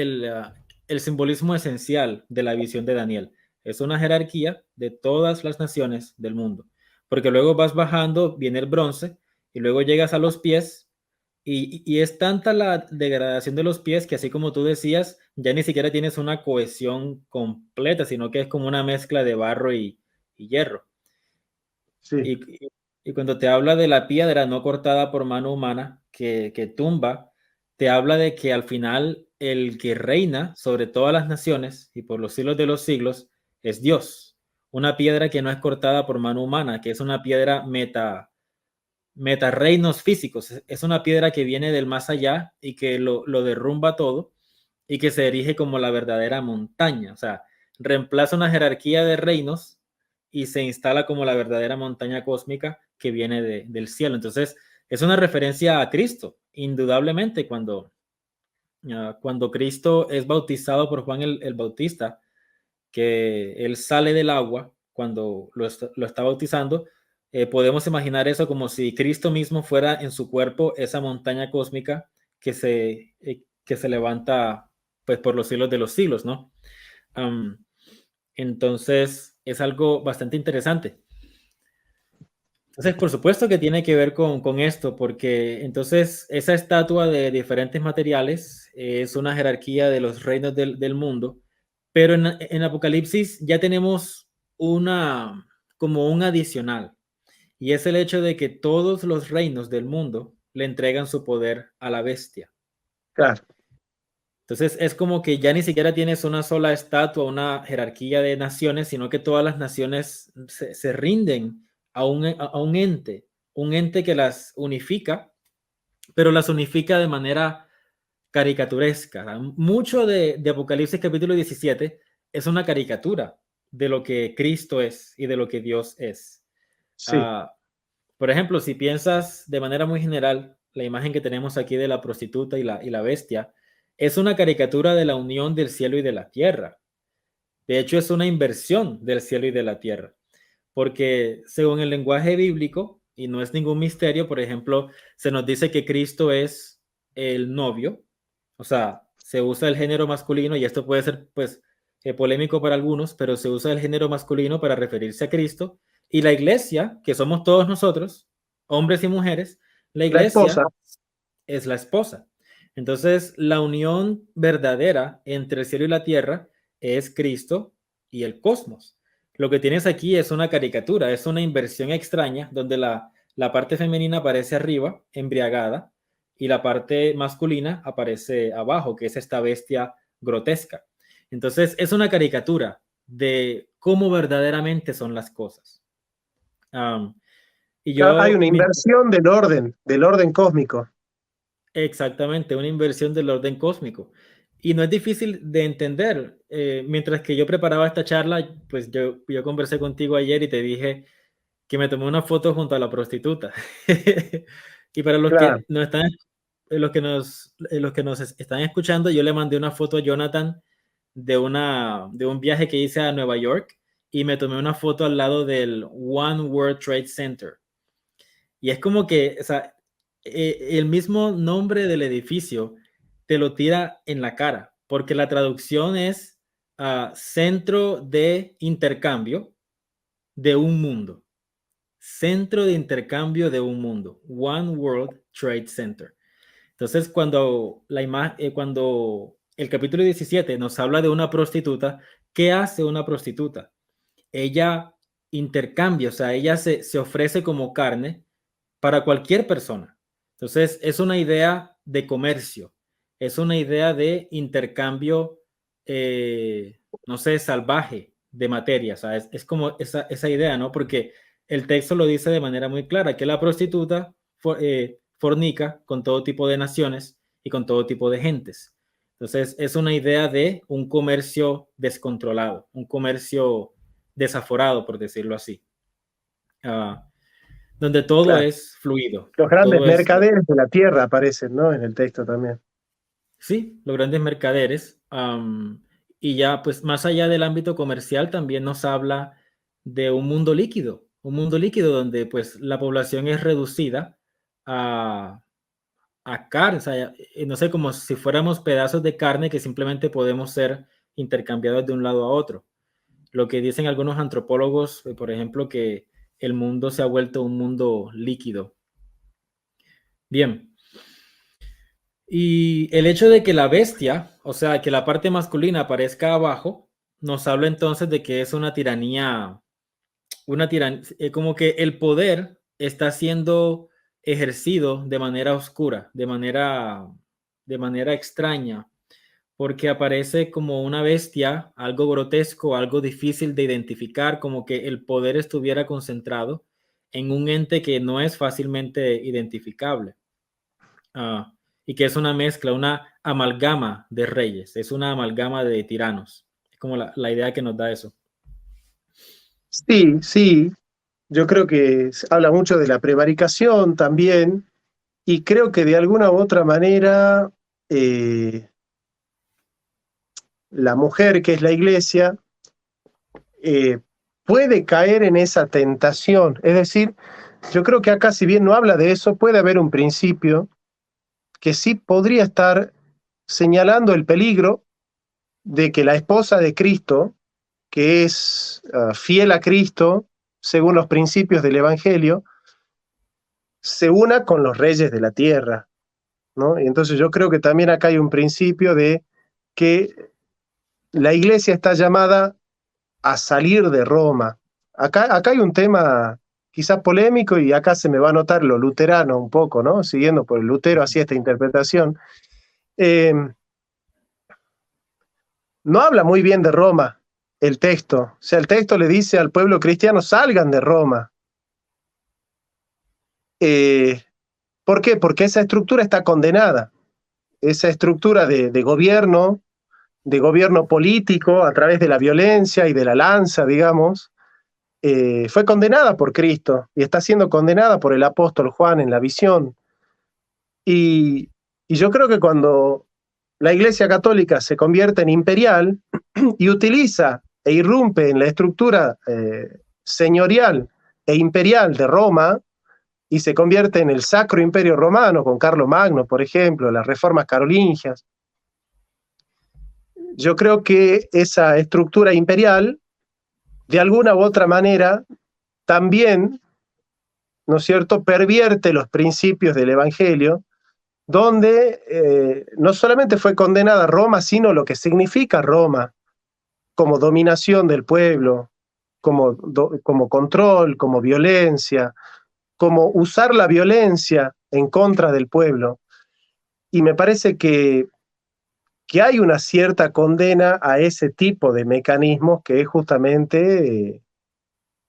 simbolismo esencial de la visión de Daniel. Es una jerarquía de todas las naciones del mundo. Porque luego vas bajando, viene el bronce, y luego llegas a los pies, y es tanta la degradación de los pies que así como tú decías, ya ni siquiera tienes una cohesión completa, sino que es como una mezcla de barro y hierro.
Sí,
Y cuando te habla de la piedra no cortada por mano humana que tumba, te habla de que al final el que reina sobre todas las naciones y por los siglos de los siglos es Dios. Una piedra que no es cortada por mano humana, que es una piedra meta reinos físicos. Es una piedra que viene del más allá y que lo derrumba todo y que se erige como la verdadera montaña. O sea, reemplaza una jerarquía de reinos y se instala como la verdadera montaña cósmica que viene del cielo. Entonces, es una referencia a Cristo, indudablemente, cuando Cristo es bautizado por Juan el Bautista, que él sale del agua cuando lo está bautizando, podemos imaginar eso como si Cristo mismo fuera en su cuerpo esa montaña cósmica que se levanta pues por los siglos de los siglos, ¿no? Um, entonces es algo bastante interesante. Entonces, por supuesto que tiene que ver con esto, porque entonces esa estatua de diferentes materiales es una jerarquía de los reinos del mundo, pero en Apocalipsis ya tenemos como un adicional, y es el hecho de que todos los reinos del mundo le entregan su poder a la bestia.
claro.
Entonces es como que ya ni siquiera tienes una sola estatua, una jerarquía de naciones, sino que todas las naciones se rinden un ente que las unifica, pero las unifica de manera caricaturesca. Mucho de Apocalipsis capítulo 17 es una caricatura de lo que Cristo es y de lo que Dios es.
Sí,
Ah, por ejemplo, si piensas de manera muy general, la imagen que tenemos aquí de la prostituta y la bestia es una caricatura de la unión del cielo y de la tierra. De hecho, es una inversión del cielo y de la tierra, porque según el lenguaje bíblico, y no es ningún misterio, por ejemplo, se nos dice que Cristo es el novio, o sea, se usa el género masculino, y esto puede ser pues polémico para algunos, pero se usa el género masculino para referirse a Cristo, y la iglesia, que somos todos nosotros, hombres y mujeres, la
la
iglesia
esposa.
es la esposa. Entonces, la unión verdadera entre el cielo y la tierra es Cristo y el cosmos. Lo que tienes aquí es una caricatura, es una inversión extraña donde la parte femenina aparece arriba, embriagada, y la parte masculina aparece abajo, que es esta bestia grotesca. Entonces, es una caricatura de cómo verdaderamente son las cosas. Um, y
Hay
yo,
una inversión del orden cósmico.
exactamente, una inversión del orden cósmico. Y no es difícil de entender. Mientras que yo preparaba esta charla, pues yo conversé contigo ayer y te dije que me tomé una foto junto a la prostituta. Y para
Claro,
los que nos están escuchando, yo le mandé una foto a Jonathan de un viaje que hice a Nueva York, y me tomé una foto al lado del One World Trade Center. Y es como que, o sea, el mismo nombre del edificio te lo tira en la cara, porque la traducción es centro de intercambio de un mundo. Centro de intercambio de un mundo. One World Trade Center. Entonces, cuando el capítulo 17 nos habla de una prostituta. ¿Qué hace una prostituta? Ella intercambia, o sea, ella se ofrece como carne para cualquier persona. Entonces, es una idea de comercio, es una idea de intercambio, no sé, salvaje de materia. O sea, es como esa idea, ¿no? Porque el texto lo dice de manera muy clara, que la prostituta fornica con todo tipo de naciones y con todo tipo de gentes. Entonces, es una idea de un comercio descontrolado, un comercio desaforado, por decirlo así. Donde todo
Claro.
es fluido,
Los grandes
todo es,
mercaderes de la tierra aparecen, ¿no? En el texto también.
sí, los grandes mercaderes. Y ya, pues más allá del ámbito comercial, también nos habla de un mundo líquido donde pues la población es reducida a, a carne, o sea, no sé, como si fuéramos pedazos de carne que simplemente podemos ser intercambiados de un lado a otro. Lo que dicen algunos antropólogos, por ejemplo, que el mundo se ha vuelto un mundo líquido. Bien. Y el hecho de que la bestia, o sea, que la parte masculina aparezca abajo, nos habla entonces de que es una tiranía, como que el poder está siendo ejercido de manera oscura, de manera extraña, porque aparece como una bestia, algo grotesco, algo difícil de identificar, como que el poder estuviera concentrado en un ente que no es fácilmente identificable. Ah, y que es una mezcla, una amalgama de reyes, es una amalgama de tiranos. Es como la idea que nos da eso.
Sí, sí, yo creo que se habla mucho de la prevaricación también, y creo que de alguna u otra manera la mujer, que es la iglesia, eh, puede caer en esa tentación. Es decir, yo creo que acá, si bien no habla de eso, puede haber un principio que sí podría estar señalando el peligro de que la esposa de Cristo, que es fiel a Cristo, según los principios del Evangelio, se una con los reyes de la tierra, ¿no? Y entonces yo creo que también acá hay un principio de que la iglesia está llamada a salir de Roma. Acá hay un tema quizás polémico, y acá se me va a notar lo luterano un poco, ¿no? Siguiendo por el Lutero así esta interpretación. Eh, no habla muy bien de Roma el texto. O sea, el texto le dice al pueblo cristiano: salgan de Roma. Eh, ¿Por qué? Porque esa estructura está condenada. Esa estructura de gobierno político a través de la violencia y de la lanza, digamos, fue condenada por Cristo y está siendo condenada por el apóstol Juan en la visión. Y, y yo creo que cuando la Iglesia Católica se convierte en imperial y utiliza e irrumpe en la estructura señorial e imperial de Roma, y se convierte en el Sacro Imperio Romano, con Carlos Magno, por ejemplo, las reformas carolingias, yo creo que esa estructura imperial, de alguna u otra manera, también, ¿no es cierto?, pervierte los principios del Evangelio, donde no solamente fue condenada Roma, sino lo que significa Roma como dominación del pueblo, como control, como violencia, como usar la violencia en contra del pueblo. Y me parece que hay una cierta condena a ese tipo de mecanismos, que es justamente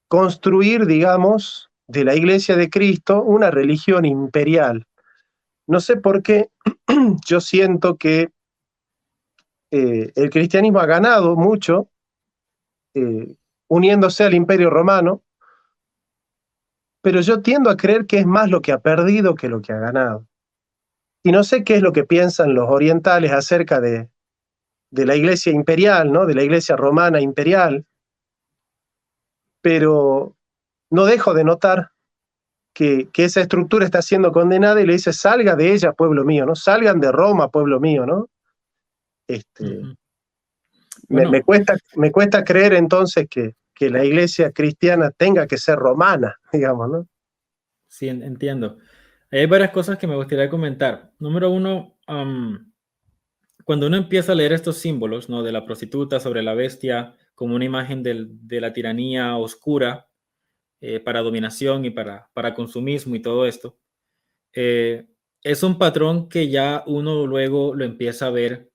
construir, digamos, de la Iglesia de Cristo una religión imperial. No sé por qué yo siento que el cristianismo ha ganado mucho uniéndose al Imperio Romano, pero yo tiendo a creer que es más lo que ha perdido que lo que ha ganado. Y no sé qué es lo que piensan los orientales acerca de la Iglesia imperial, ¿no? De la Iglesia romana imperial, pero no dejo de notar que esa estructura está siendo condenada, y le dice: salga de ella, pueblo mío, ¿no? Salgan de Roma, pueblo mío, ¿no? Este,
Ujú.
me, me
Bueno,
cuesta, me cuesta creer entonces que la iglesia cristiana tenga que ser romana, digamos, ¿no?
sí, entiendo. Hay varias cosas que me gustaría comentar. Número uno, cuando uno empieza a leer estos símbolos, ¿no? De la prostituta sobre la bestia como una imagen de la tiranía oscura para dominación y para consumismo y todo esto, eh, es un patrón que ya uno luego lo empieza a ver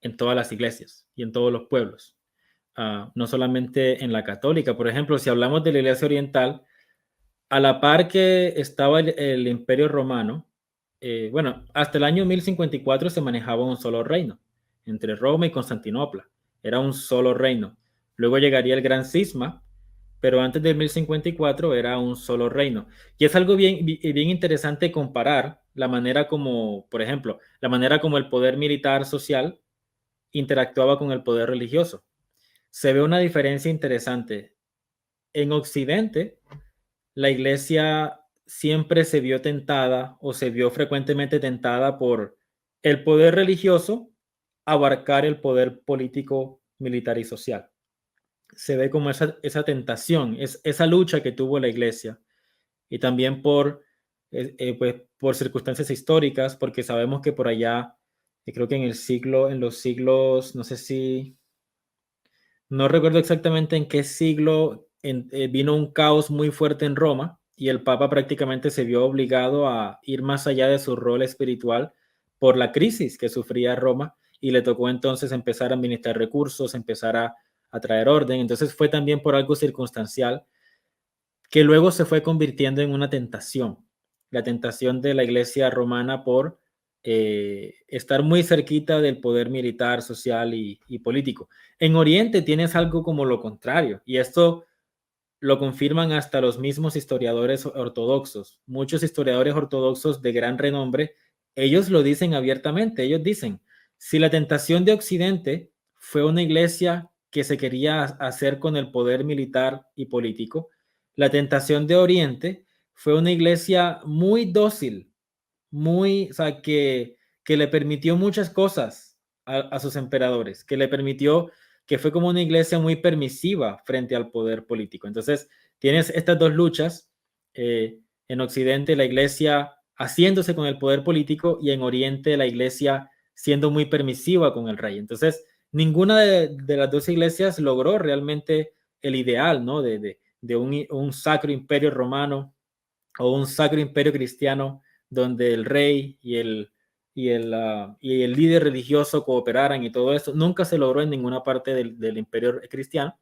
en todas las iglesias y en todos los pueblos. No solamente en la católica. Por ejemplo, si hablamos de la iglesia oriental, a la par que estaba el Imperio Romano, bueno, hasta el año 1054 se manejaba un solo reino, entre Roma y Constantinopla. Era un solo reino. Luego llegaría el Gran Cisma, pero antes del 1054 era un solo reino. Y es algo bien interesante comparar la manera como, por ejemplo, la manera como el poder militar social interactuaba con el poder religioso. Se ve una diferencia interesante. En Occidente, la iglesia siempre se vio tentada o se vio frecuentemente tentada por el poder religioso abarcar el poder político, militar y social. Se ve como esa tentación, esa lucha que tuvo la iglesia y también pues, por circunstancias históricas, porque sabemos que por allá, creo que en los siglos, no sé si, no recuerdo exactamente en qué siglo vino un caos muy fuerte en Roma y el Papa prácticamente se vio obligado a ir más allá de su rol espiritual por la crisis que sufría Roma y le tocó entonces empezar a administrar recursos, empezar a traer orden. Entonces fue también por algo circunstancial que luego se fue convirtiendo en una tentación, la tentación de la iglesia romana por estar muy cerquita del poder militar, social y político. En Oriente tienes algo como lo contrario, y esto lo confirman hasta los mismos historiadores ortodoxos. Muchos historiadores ortodoxos de gran renombre, ellos lo dicen abiertamente, ellos dicen, si la tentación de Occidente fue una iglesia que se quería hacer con el poder militar y político, la tentación de Oriente fue una iglesia muy dócil, o sea, que le permitió muchas cosas a sus emperadores, que le permitió, que fue como una iglesia muy permisiva frente al poder político. Entonces, tienes estas dos luchas, en Occidente la iglesia haciéndose con el poder político y en Oriente la iglesia siendo muy permisiva con el rey. Entonces, ninguna de las dos iglesias logró realmente el ideal, ¿no? De un sacro imperio romano o un sacro imperio cristiano donde el rey y el líder religioso cooperaran y todo esto. Nunca se logró en ninguna parte del imperio cristiano.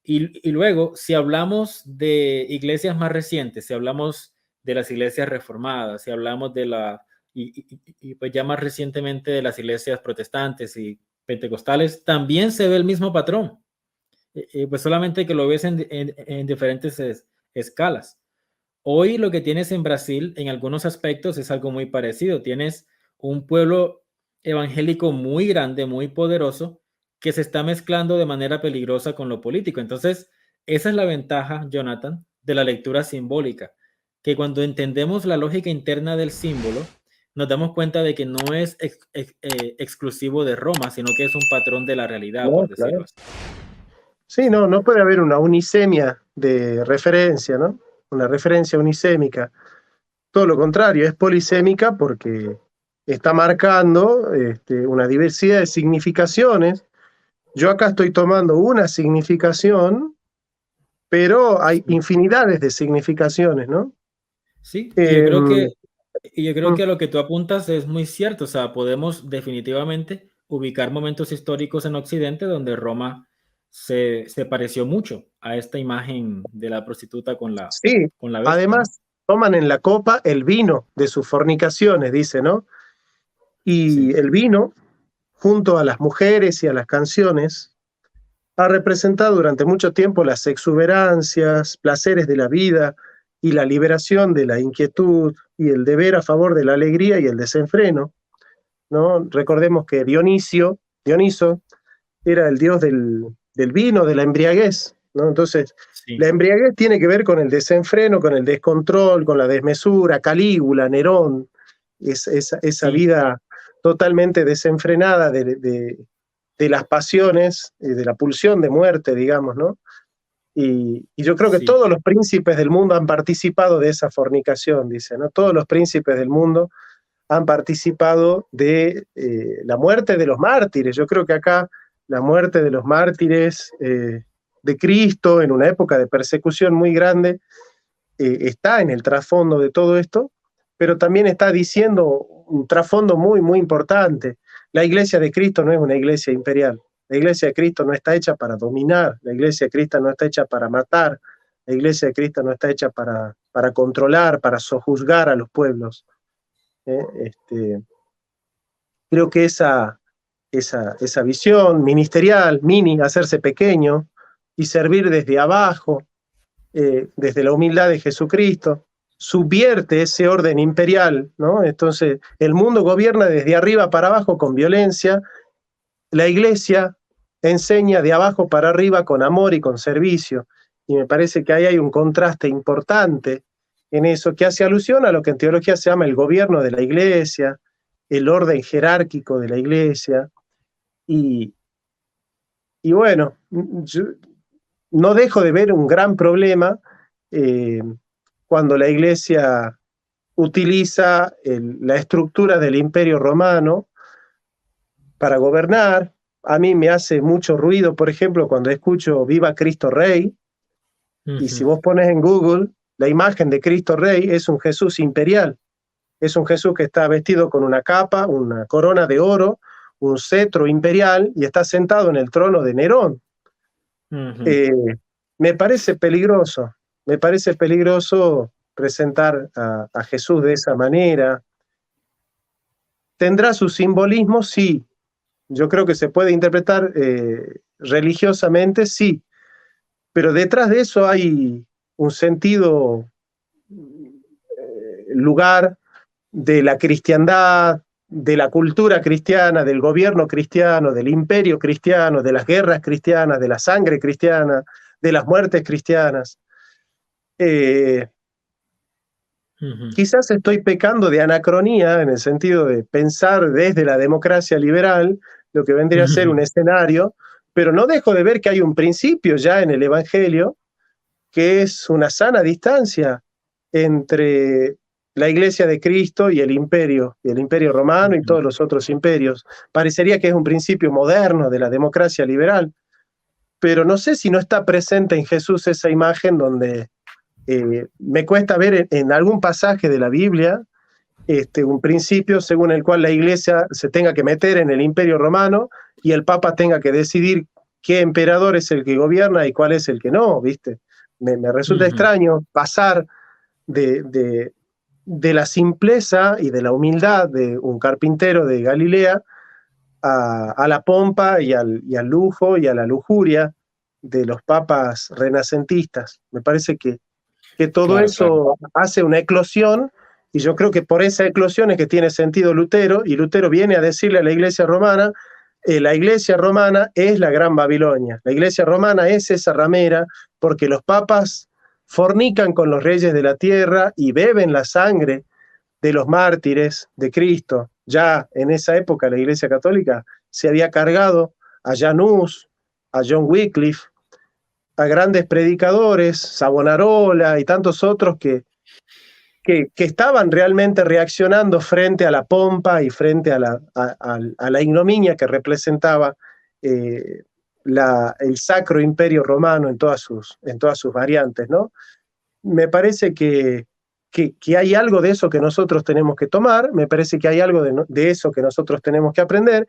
Y luego, si hablamos de iglesias más recientes, si hablamos de las iglesias reformadas, si hablamos pues ya más recientemente de las iglesias protestantes y pentecostales, también se ve el mismo patrón, pues solamente que lo ves en diferentes escalas. Hoy lo que tienes en Brasil en algunos aspectos es algo muy parecido. Tienes un pueblo evangélico muy grande, muy poderoso, que se está mezclando de manera peligrosa con lo político. Entonces, esa es la ventaja, Jonathan, de la lectura simbólica, que cuando entendemos la lógica interna del símbolo, nos damos cuenta de que no es exclusivo de Roma, sino que es un patrón de la realidad,
No,
por decirlo
claro.
así.
Sí, no, no puede haber una unisemia de referencia, ¿no? Una referencia unisémica. Todo lo contrario, es polisémica porque está marcando una diversidad de significaciones. Yo acá estoy tomando una significación, pero hay
Sí.
infinidades de significaciones, ¿no?
Sí,
Eh,
y yo creo que a lo que tú apuntas es muy cierto. O sea, podemos definitivamente ubicar momentos históricos en Occidente donde Roma se pareció mucho a esta imagen de la prostituta
sí,
con la bestia, ¿no?
además toman en la copa el vino de sus fornicaciones, dice, ¿no? Y
Sí,
el vino, junto a las mujeres y a las canciones, ha representado durante mucho tiempo las exuberancias, placeres de la vida y la liberación de la inquietud y el deber a favor de la alegría y el desenfreno, ¿no? Recordemos que Dioniso, era el dios del vino, de la embriaguez, ¿no? Entonces, la
sí,
embriaguez tiene que ver con el desenfreno, con el descontrol, con la desmesura, Calígula, Nerón, esa
sí,
vida totalmente desenfrenada de las pasiones, de la pulsión de muerte, digamos, ¿no? Y yo creo que
sí,
todos los príncipes del mundo han participado de esa fornicación, dice, ¿no? Todos los príncipes del mundo han participado de la muerte de los mártires. Yo creo que acá la muerte de los mártires de Cristo en una época de persecución muy grande está en el trasfondo de todo esto, pero también está diciendo un trasfondo muy, muy importante. La iglesia de Cristo no es una iglesia imperial. La iglesia de Cristo no está hecha para dominar. La iglesia de Cristo no está hecha para matar. La iglesia de Cristo no está hecha para controlar, para sojuzgar a los pueblos. Creo que esa visión ministerial, hacerse pequeño y servir desde abajo, desde la humildad de Jesucristo, subvierte ese orden imperial, ¿no? Entonces, el mundo gobierna desde arriba para abajo con violencia, la iglesia enseña de abajo para arriba con amor y con servicio, y me parece que ahí hay un contraste importante en eso, que hace alusión a lo que en teología se llama el gobierno de la iglesia, el orden jerárquico de la iglesia, y bueno, yo no dejo de ver un gran problema cuando la iglesia utiliza la estructura del Imperio Romano para gobernar. A mí me hace mucho ruido, por ejemplo, cuando escucho Viva Cristo Rey, y si vos pones en Google, la imagen de Cristo Rey es un Jesús imperial, es un Jesús que está vestido con una capa, una corona de oro, un cetro imperial, y está sentado en el trono de Nerón. Me parece peligroso presentar a Jesús de esa manera. ¿Tendrá su simbolismo? Sí. Yo creo que se puede interpretar religiosamente, sí. Pero detrás de eso hay un sentido, lugar de la cristiandad, de la cultura cristiana, del gobierno cristiano, del imperio cristiano, de las guerras cristianas, de la sangre cristiana, de las muertes cristianas. Quizás estoy pecando de anacronía en el sentido de pensar desde la democracia liberal lo que vendría a ser un escenario, pero no dejo de ver que hay un principio ya en el Evangelio que es una sana distancia entre la Iglesia de Cristo y el imperio romano y todos los otros imperios. Parecería que es un principio moderno de la democracia liberal, pero no sé si no está presente en Jesús esa imagen donde me cuesta ver en algún pasaje de la Biblia un principio según el cual la iglesia se tenga que meter en el imperio romano y el papa tenga que decidir qué emperador es el que gobierna y cuál es el que no, ¿viste? Me resulta extraño pasar de la simpleza y de la humildad de un carpintero de Galilea a la pompa y al lujo y a la lujuria de los papas renacentistas. Me parece que todo eso hace una eclosión, y yo creo que por esa eclosión es que tiene sentido Lutero, y Lutero viene a decirle a la iglesia romana, la iglesia romana es la gran Babilonia, la iglesia romana es esa ramera, porque los papas fornican con los reyes de la tierra y beben la sangre de los mártires de Cristo. Ya en esa época la iglesia católica se había cargado a Janus, a John Wycliffe, a grandes predicadores, Savonarola y tantos otros que estaban realmente reaccionando frente a la pompa y frente a la ignominia que representaba el Sacro Imperio Romano en todas sus variantes, ¿no? Me parece que hay algo de eso que nosotros tenemos que tomar, me parece que hay algo de eso que nosotros tenemos que aprender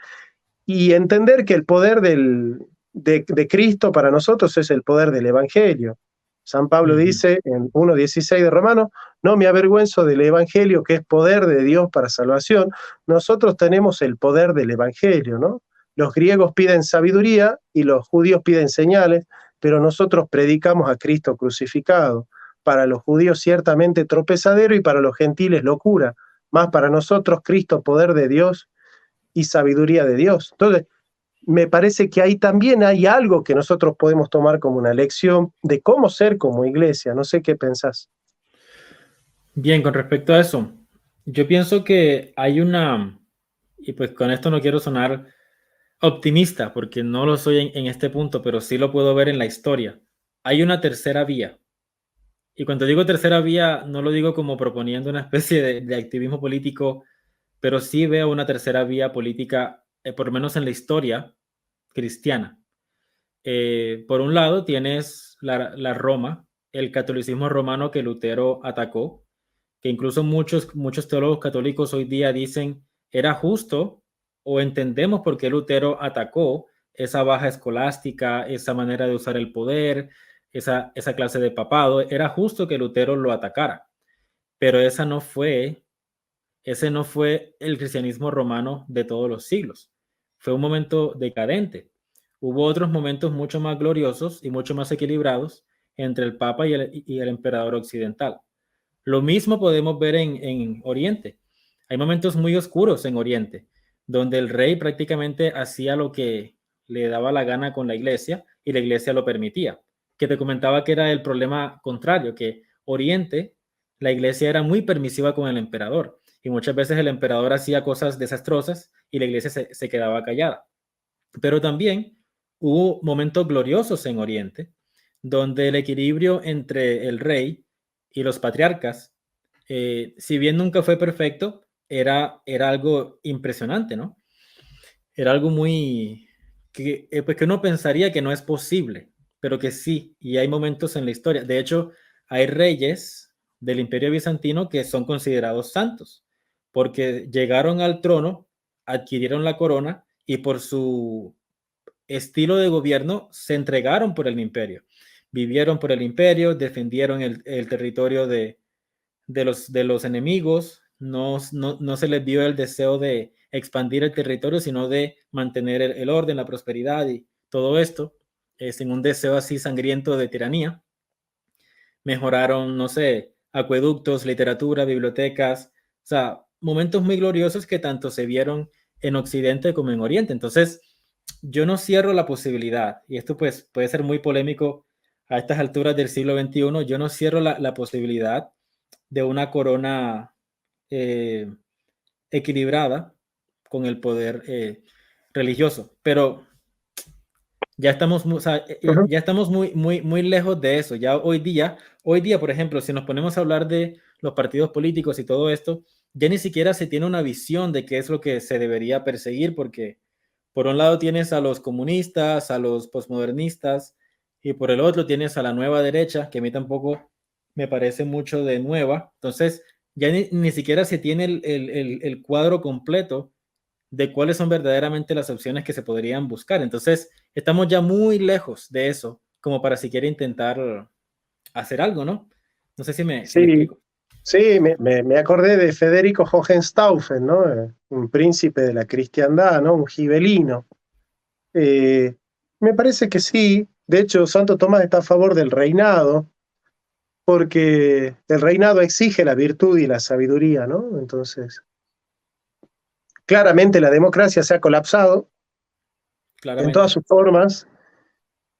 y entender que el poder de Cristo para nosotros es el poder del Evangelio. San Pablo dice en 1:16 de Romanos, no me avergüenzo del Evangelio, que es poder de Dios para salvación. Nosotros tenemos el poder del Evangelio, ¿no? Los griegos piden sabiduría y los judíos piden señales, pero nosotros predicamos a Cristo crucificado. Para los judíos ciertamente tropezadero y para los gentiles locura. Más para nosotros Cristo poder de Dios y sabiduría de Dios. Entonces, me parece que ahí también hay algo que nosotros podemos tomar como una lección de cómo ser como iglesia. No sé qué pensás.
Bien, con respecto a eso, yo pienso que hay y pues con esto no quiero sonar optimista, porque no lo soy en este punto, pero sí lo puedo ver en la historia. Hay una tercera vía. Y cuando digo tercera vía, no lo digo como proponiendo una especie de activismo político pero sí veo una tercera vía política, por lo menos en la historia cristiana. Por un lado tienes la Roma, el catolicismo romano que Lutero atacó, que incluso muchos teólogos católicos hoy día dicen era justo o entendemos por qué Lutero atacó esa baja escolástica, esa manera de usar el poder, esa clase de papado. Era justo que Lutero lo atacara, pero ese no fue el cristianismo romano de todos los siglos. Fue un momento decadente. Hubo otros momentos mucho más gloriosos y mucho más equilibrados entre el Papa y el emperador occidental. Lo mismo podemos ver en Oriente. Hay momentos muy oscuros en Oriente, donde el rey prácticamente hacía lo que le daba la gana con la iglesia y la iglesia lo permitía. Que te comentaba que era el problema contrario, que Oriente, la iglesia era muy permisiva con el emperador y muchas veces el emperador hacía cosas desastrosas y la iglesia se quedaba callada. Pero también hubo momentos gloriosos en Oriente, donde el equilibrio entre el rey y los patriarcas, si bien nunca fue perfecto, era algo impresionante, ¿no? Era algo muy, pues que uno pensaría que no es posible, pero que sí, y hay momentos en la historia. De hecho, hay reyes del Imperio Bizantino que son considerados santos, porque llegaron al trono, adquirieron la corona y por su estilo de gobierno se entregaron por el imperio. Vivieron por el imperio, defendieron el territorio de los enemigos, no se les dio el deseo de expandir el territorio, sino de mantener el orden, la prosperidad y todo esto, sin un deseo así sangriento de tiranía. Mejoraron, no sé, acueductos, literatura, bibliotecas, o sea, momentos muy gloriosos que tanto se vieron en Occidente como en Oriente. Entonces, yo no cierro la posibilidad, y esto pues puede ser muy polémico a estas alturas del siglo XXI, yo no cierro la posibilidad de una corona eh, equilibrada con el poder religioso, pero ya estamos, o sea,
Ujú.
ya estamos muy lejos de eso. Ya hoy día, por ejemplo, si nos ponemos a hablar de los partidos políticos y todo esto, ya ni siquiera se tiene una visión de qué es lo que se debería perseguir, porque por un lado tienes a los comunistas, a los posmodernistas, y por el otro tienes a la nueva derecha, que a mí tampoco me parece mucho de nueva. Entonces, ya ni siquiera se tiene el cuadro completo de cuáles son verdaderamente las opciones que se podrían buscar. Entonces, estamos ya muy lejos de eso, como para siquiera intentar hacer algo, ¿no? No sé si me
Sí,
explico.
sí, me acordé de Federico Hohenstaufen, ¿no? Un príncipe de la cristiandad, ¿no? Un gibelino. Eh, Me parece que sí. De hecho, Santo Tomás está a favor del reinado, porque el reinado exige la virtud y la sabiduría, ¿no? Entonces, claramente la democracia se ha colapsado en todas
Claramente,
sus formas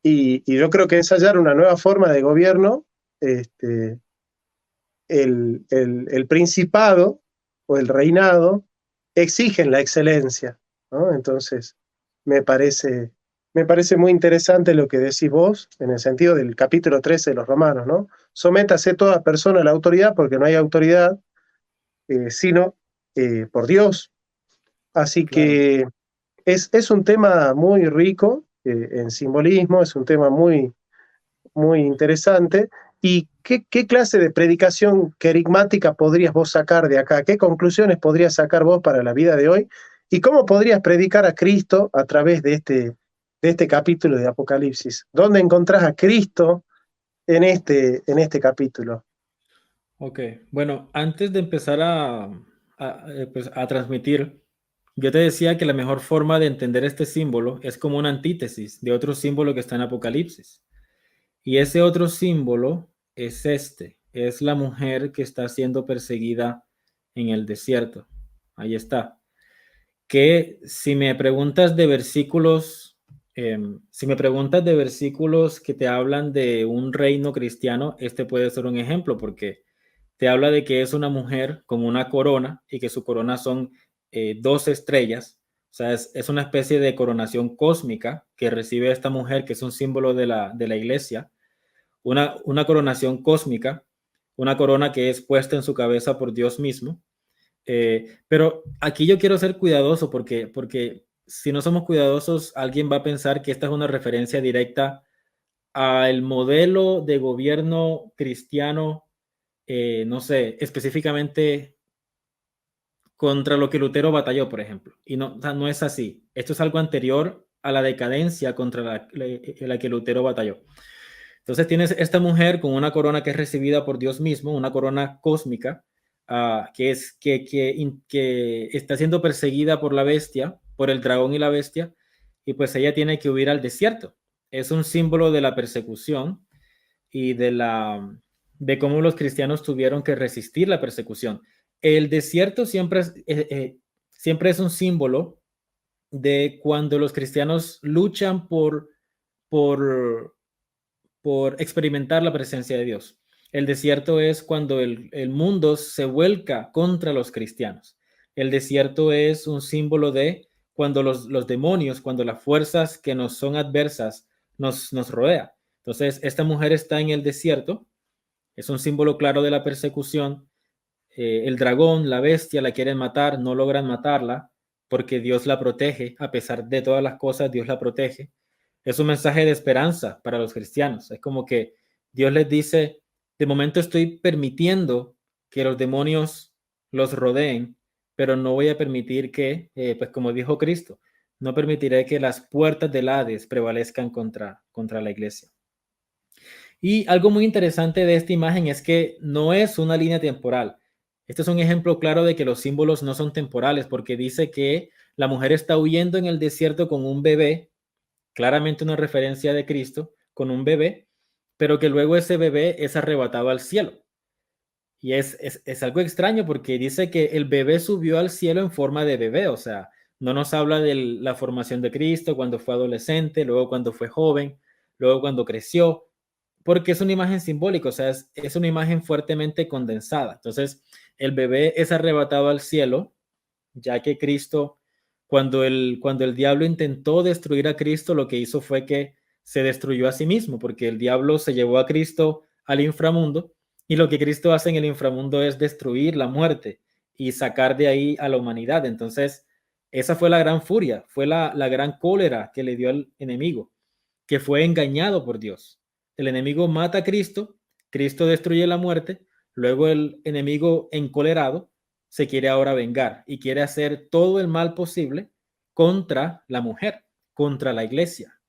y yo creo que ensayar una nueva forma de gobierno, este, el principado o el reinado exigen la excelencia, ¿no? Entonces, me parece, me parece muy interesante lo que decís vos en el sentido del capítulo 13 de los Romanos, ¿no? Sométase toda persona a la autoridad porque no hay autoridad sino por Dios. Así
claro.
que es un tema muy rico en simbolismo, es un tema muy interesante. ¿Y qué clase de predicación querigmática podrías vos sacar de acá? ¿Qué conclusiones podrías sacar vos para la vida de hoy? ¿Y cómo podrías predicar a Cristo a través de este capítulo de Apocalipsis? ¿Dónde encontrás a Cristo en este capítulo?
Ok, bueno, antes de empezar pues, a transmitir, yo te decía que la mejor forma de entender este símbolo es como una antítesis de otro símbolo que está en Apocalipsis. Y ese otro símbolo es es la mujer que está siendo perseguida en el desierto. Ahí está. Que si me preguntas de versículos que te hablan de un reino cristiano, este puede ser un ejemplo porque te habla de que es una mujer con una corona y que su corona son 2 estrellas. O sea, es una especie de coronación cósmica que recibe esta mujer, que es un símbolo de la iglesia, una coronación cósmica, una corona que es puesta en su cabeza por Dios mismo. Pero aquí yo quiero ser cuidadoso porque si no somos cuidadosos, alguien va a pensar que esta es una referencia directa al modelo de gobierno cristiano, no sé, específicamente contra lo que Lutero batalló, por ejemplo. Y no, o sea, no es así. Esto es algo anterior a la decadencia contra la que Lutero batalló. Entonces tienes esta mujer con una corona que es recibida por Dios mismo, una corona cósmica, que está siendo perseguida por la bestia, por el dragón y la bestia, y pues ella tiene que huir al desierto. Es un símbolo de la persecución y de cómo los cristianos tuvieron que resistir la persecución. El desierto siempre es un símbolo de cuando los cristianos luchan por, por experimentar la presencia de Dios. El desierto es cuando el mundo se vuelca contra los cristianos. El desierto es un símbolo de cuando los demonios, cuando las fuerzas que nos son adversas nos rodea. Entonces, esta mujer está en el desierto, es un símbolo claro de la persecución. El dragón, la bestia, la quieren matar, no logran matarla porque Dios la protege, a pesar de todas las cosas, Dios la protege. Es un mensaje de esperanza para los cristianos. Es como que Dios les dice, de momento estoy permitiendo que los demonios los rodeen, pero no voy a permitir que, pues como dijo Cristo, no permitiré que las puertas del Hades prevalezcan contra la iglesia. Y algo muy interesante de esta imagen es que no es una línea temporal. Este es un ejemplo claro de que los símbolos no son temporales, porque dice que la mujer está huyendo en el desierto con un bebé, claramente una referencia de Cristo, con un bebé, pero que luego ese bebé es arrebatado al cielo. Y es algo extraño porque dice que el bebé subió al cielo en forma de bebé, o sea, no nos habla de la formación de Cristo cuando fue adolescente, luego cuando fue joven, luego cuando creció, porque es una imagen simbólica, o sea, es una imagen fuertemente condensada. Entonces, el bebé es arrebatado al cielo, ya que Cristo, cuando el diablo intentó destruir a Cristo, lo que hizo fue que se destruyó a sí mismo, porque el diablo se llevó a Cristo al inframundo, y lo que Cristo hace en el inframundo es destruir la muerte y sacar de ahí a la humanidad. Entonces, esa fue la gran furia, fue la gran cólera que le dio al enemigo, que fue engañado por Dios. El enemigo mata a Cristo, Cristo destruye la muerte, luego el enemigo encolerado se quiere ahora vengar y quiere hacer todo el mal posible contra la mujer, contra la iglesia,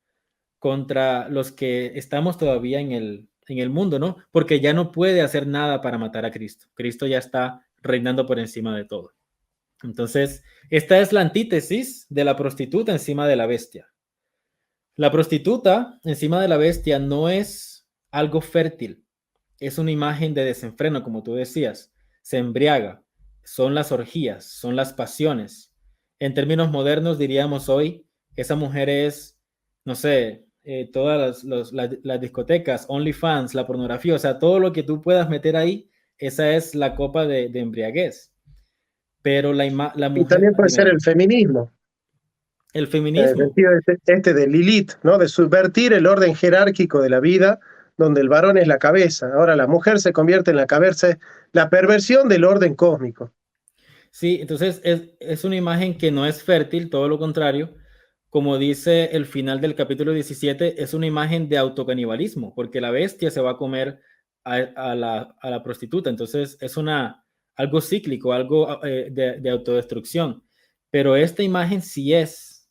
contra los que estamos todavía en el mundo, ¿no? Porque ya no puede hacer nada para matar a Cristo. Cristo ya está reinando por encima de todo. Entonces, esta es la antítesis de la prostituta encima de la bestia. La prostituta encima de la bestia no es algo fértil, es una imagen de desenfreno, como tú decías. Se embriaga, son las orgías, son las pasiones. En términos modernos diríamos hoy, esa mujer es, no sé, todas las discotecas, OnlyFans, la pornografía, o sea, todo lo que tú puedas meter ahí, esa es la copa de embriaguez. Pero la
Y
mujer,
también puede
dime,
ser el feminismo,
el
en el
feminismo.
sentido este de Lilith, ¿no? De subvertir el orden jerárquico de la vida, donde el varón es la cabeza. Ahora la mujer se convierte en la cabeza, la perversión del orden cósmico.
Sí, entonces es una imagen que no es fértil, todo lo contrario. Como dice el final del capítulo 17, es una imagen de autocanibalismo, porque la bestia se va a comer a la prostituta. Entonces es algo cíclico, algo de autodestrucción. Pero esta imagen sí es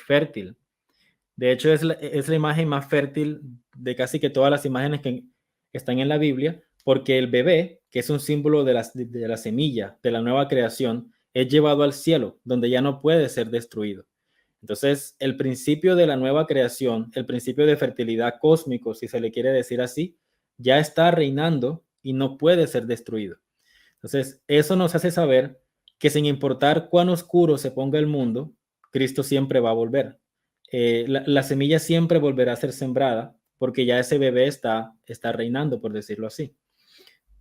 fértil. De hecho, es la imagen más fértil de casi que todas las imágenes que están en la Biblia, porque el bebé, que es un símbolo de la semilla, de la nueva creación, es llevado al cielo, donde ya no puede ser destruido. Entonces, el principio de la nueva creación, el principio de fertilidad cósmico, si se le quiere decir así, ya está reinando y no puede ser destruido. Entonces, eso nos hace saber que sin importar cuán oscuro se ponga el mundo, Cristo siempre va a volver. La semilla siempre volverá a ser sembrada porque ya ese bebé está reinando, por decirlo así.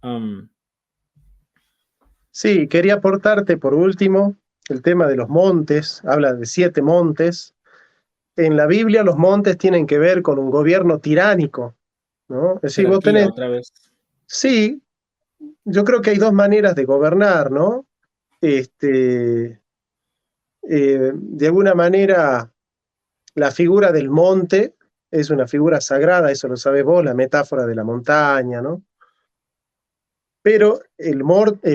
Um,
Sí, quería aportarte por último el tema de los montes, habla de 7 montes. En la Biblia los montes tienen que ver con un gobierno tiránico, ¿no? Es decir, vos
jerarquía,
tenés,
otra vez.
sí, yo creo que hay dos maneras de gobernar, ¿no? De alguna manera, la figura del monte es una figura sagrada, eso lo sabes vos, la metáfora de la montaña, ¿no? Pero el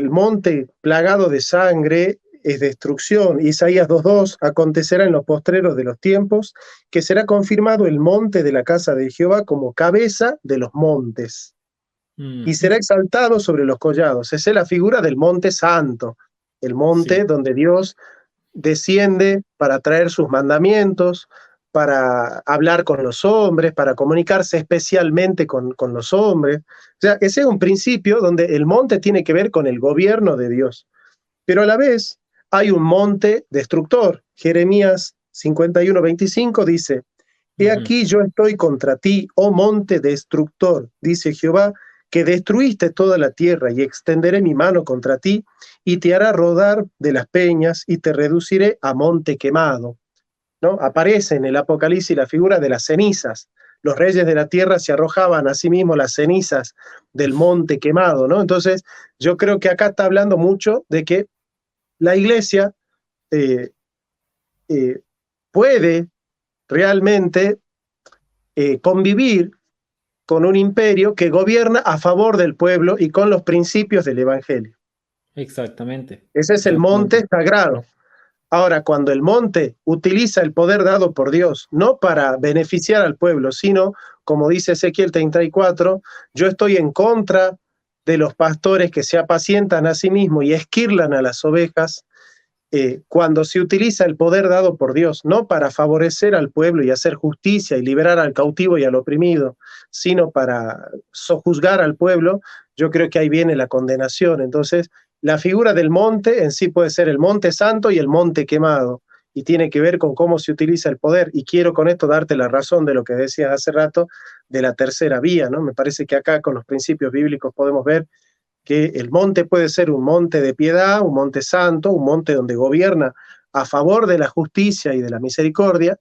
monte plagado de sangre es destrucción. Isaías 2:2, acontecerá en los postreros de los tiempos que será confirmado el monte de la casa de Jehová como cabeza de los montes y será exaltado sobre los collados. Esa es la figura del monte santo, el monte donde Dios desciende para traer sus mandamientos, para hablar con los hombres, para comunicarse especialmente con los hombres. O sea, ese es un principio donde el monte tiene que ver con el gobierno de Dios. Pero a la vez hay un monte destructor. Jeremías 51:25 dice, he aquí yo estoy contra ti, oh monte destructor, dice Jehová, que destruiste toda la tierra, y extenderé mi mano contra ti, y te hará rodar de las peñas, y te reduciré a monte quemado. ¿No? Aparece en el Apocalipsis la figura de las cenizas. Los reyes de la tierra se arrojaban a sí mismos las cenizas del monte quemado, ¿no? Entonces, yo creo que acá está hablando mucho de que la iglesia puede realmente convivir con un imperio que gobierna a favor del pueblo y con los principios del evangelio.
Exactamente.
Ese es el monte sagrado. Ahora, cuando el monte utiliza el poder dado por Dios, no para beneficiar al pueblo, sino, como dice Ezequiel 34, yo estoy en contra de los pastores que se apacientan a sí mismos y esquirlan a las ovejas, cuando se utiliza el poder dado por Dios, no para favorecer al pueblo y hacer justicia y liberar al cautivo y al oprimido, sino para sojuzgar al pueblo, yo creo que ahí viene la condenación. Entonces, la figura del monte en sí puede ser el monte santo y el monte quemado, y tiene que ver con cómo se utiliza el poder. Y quiero con esto darte la razón de lo que decías hace rato de la tercera vía, ¿no? Me parece que acá con los principios bíblicos podemos ver que el monte puede ser un monte de piedad, un monte santo, un monte donde gobierna a favor de la justicia y de la misericordia,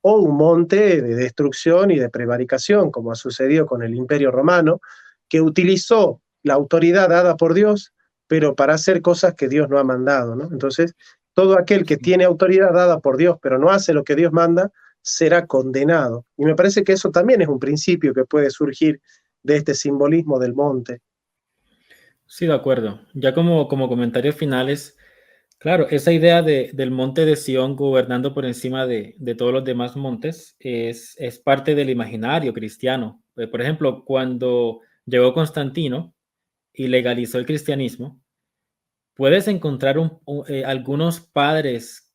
o un monte de destrucción y de prevaricación, como ha sucedido con el Imperio Romano, que utilizó la autoridad dada por Dios, pero para hacer cosas que Dios no ha mandado, ¿no? Entonces, todo aquel que tiene autoridad dada por Dios, pero no hace lo que Dios manda, será condenado. Y me parece que eso también es un principio que puede surgir de este simbolismo del monte.
Sí, de acuerdo. Ya como comentarios finales, claro, esa idea del monte de Sión gobernando por encima de todos los demás montes es parte del imaginario cristiano. Por ejemplo, cuando llegó Constantino y legalizó el cristianismo, puedes encontrar algunos padres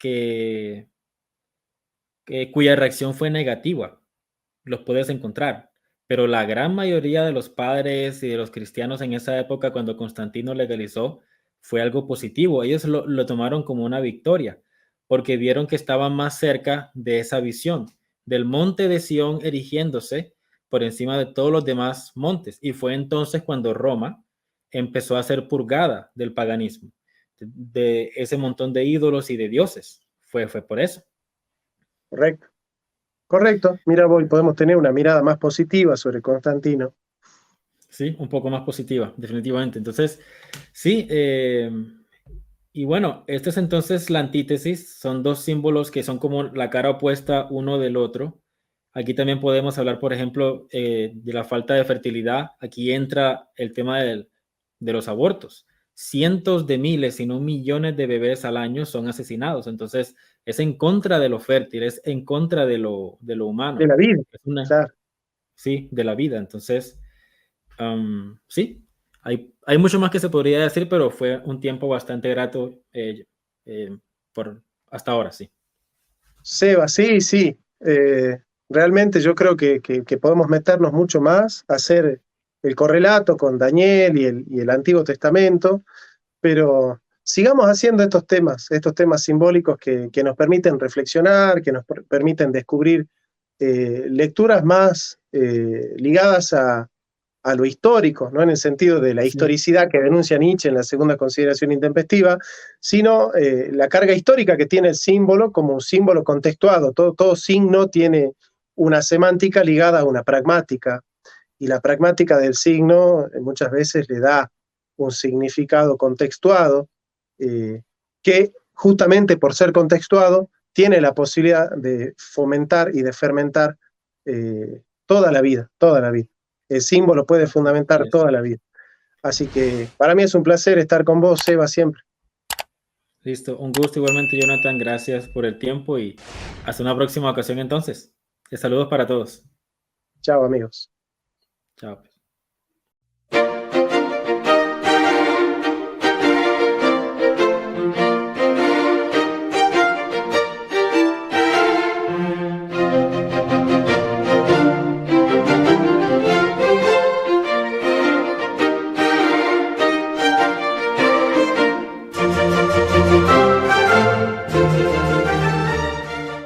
cuya reacción fue negativa. Los puedes encontrar. Pero la gran mayoría de los padres y de los cristianos en esa época, cuando Constantino legalizó, fue algo positivo. Ellos lo tomaron como una victoria, porque vieron que estaban más cerca de esa visión, del monte de Sión erigiéndose por encima de todos los demás montes. Y fue entonces cuando Roma empezó a ser purgada del paganismo, de ese montón de ídolos y de dioses. Fue por eso.
Correcto. Correcto. Mira, hoy podemos tener una mirada más positiva sobre Constantino.
Sí, un poco más positiva, definitivamente. Entonces, sí, y bueno, esta es entonces la antítesis. Son dos símbolos que son como la cara opuesta uno del otro. Aquí también podemos hablar, por ejemplo, de la falta de fertilidad. Aquí entra el tema de los abortos. Cientos de miles, si no millones de bebés al año son asesinados. Entonces, es en contra de lo fértil, es en contra de lo humano.
De la vida. Claro.
Sí, de la vida. Entonces, sí, hay mucho más que se podría decir, pero fue un tiempo bastante grato por hasta ahora, sí.
Seba, sí. Realmente yo creo que podemos meternos mucho más, hacer el correlato con Daniel y el Antiguo Testamento, pero sigamos haciendo estos temas simbólicos que nos permiten reflexionar, que nos permiten descubrir lecturas más ligadas a lo histórico, no en el sentido de la historicidad que denuncia Nietzsche en la segunda consideración intempestiva, sino la carga histórica que tiene el símbolo como un símbolo contextuado. Todo signo tiene una semántica ligada a una pragmática, y la pragmática del signo muchas veces le da un significado contextuado, que justamente por ser contextuado tiene la posibilidad de fomentar y de fermentar toda la vida, toda la vida. El símbolo puede fundamentar toda la vida. Así que para mí es un placer estar con vos, Seba, siempre.
Listo, un gusto igualmente, Jonathan. Gracias por el tiempo y hasta una próxima ocasión entonces. Saludos para todos.
Chao, amigos.
Chao.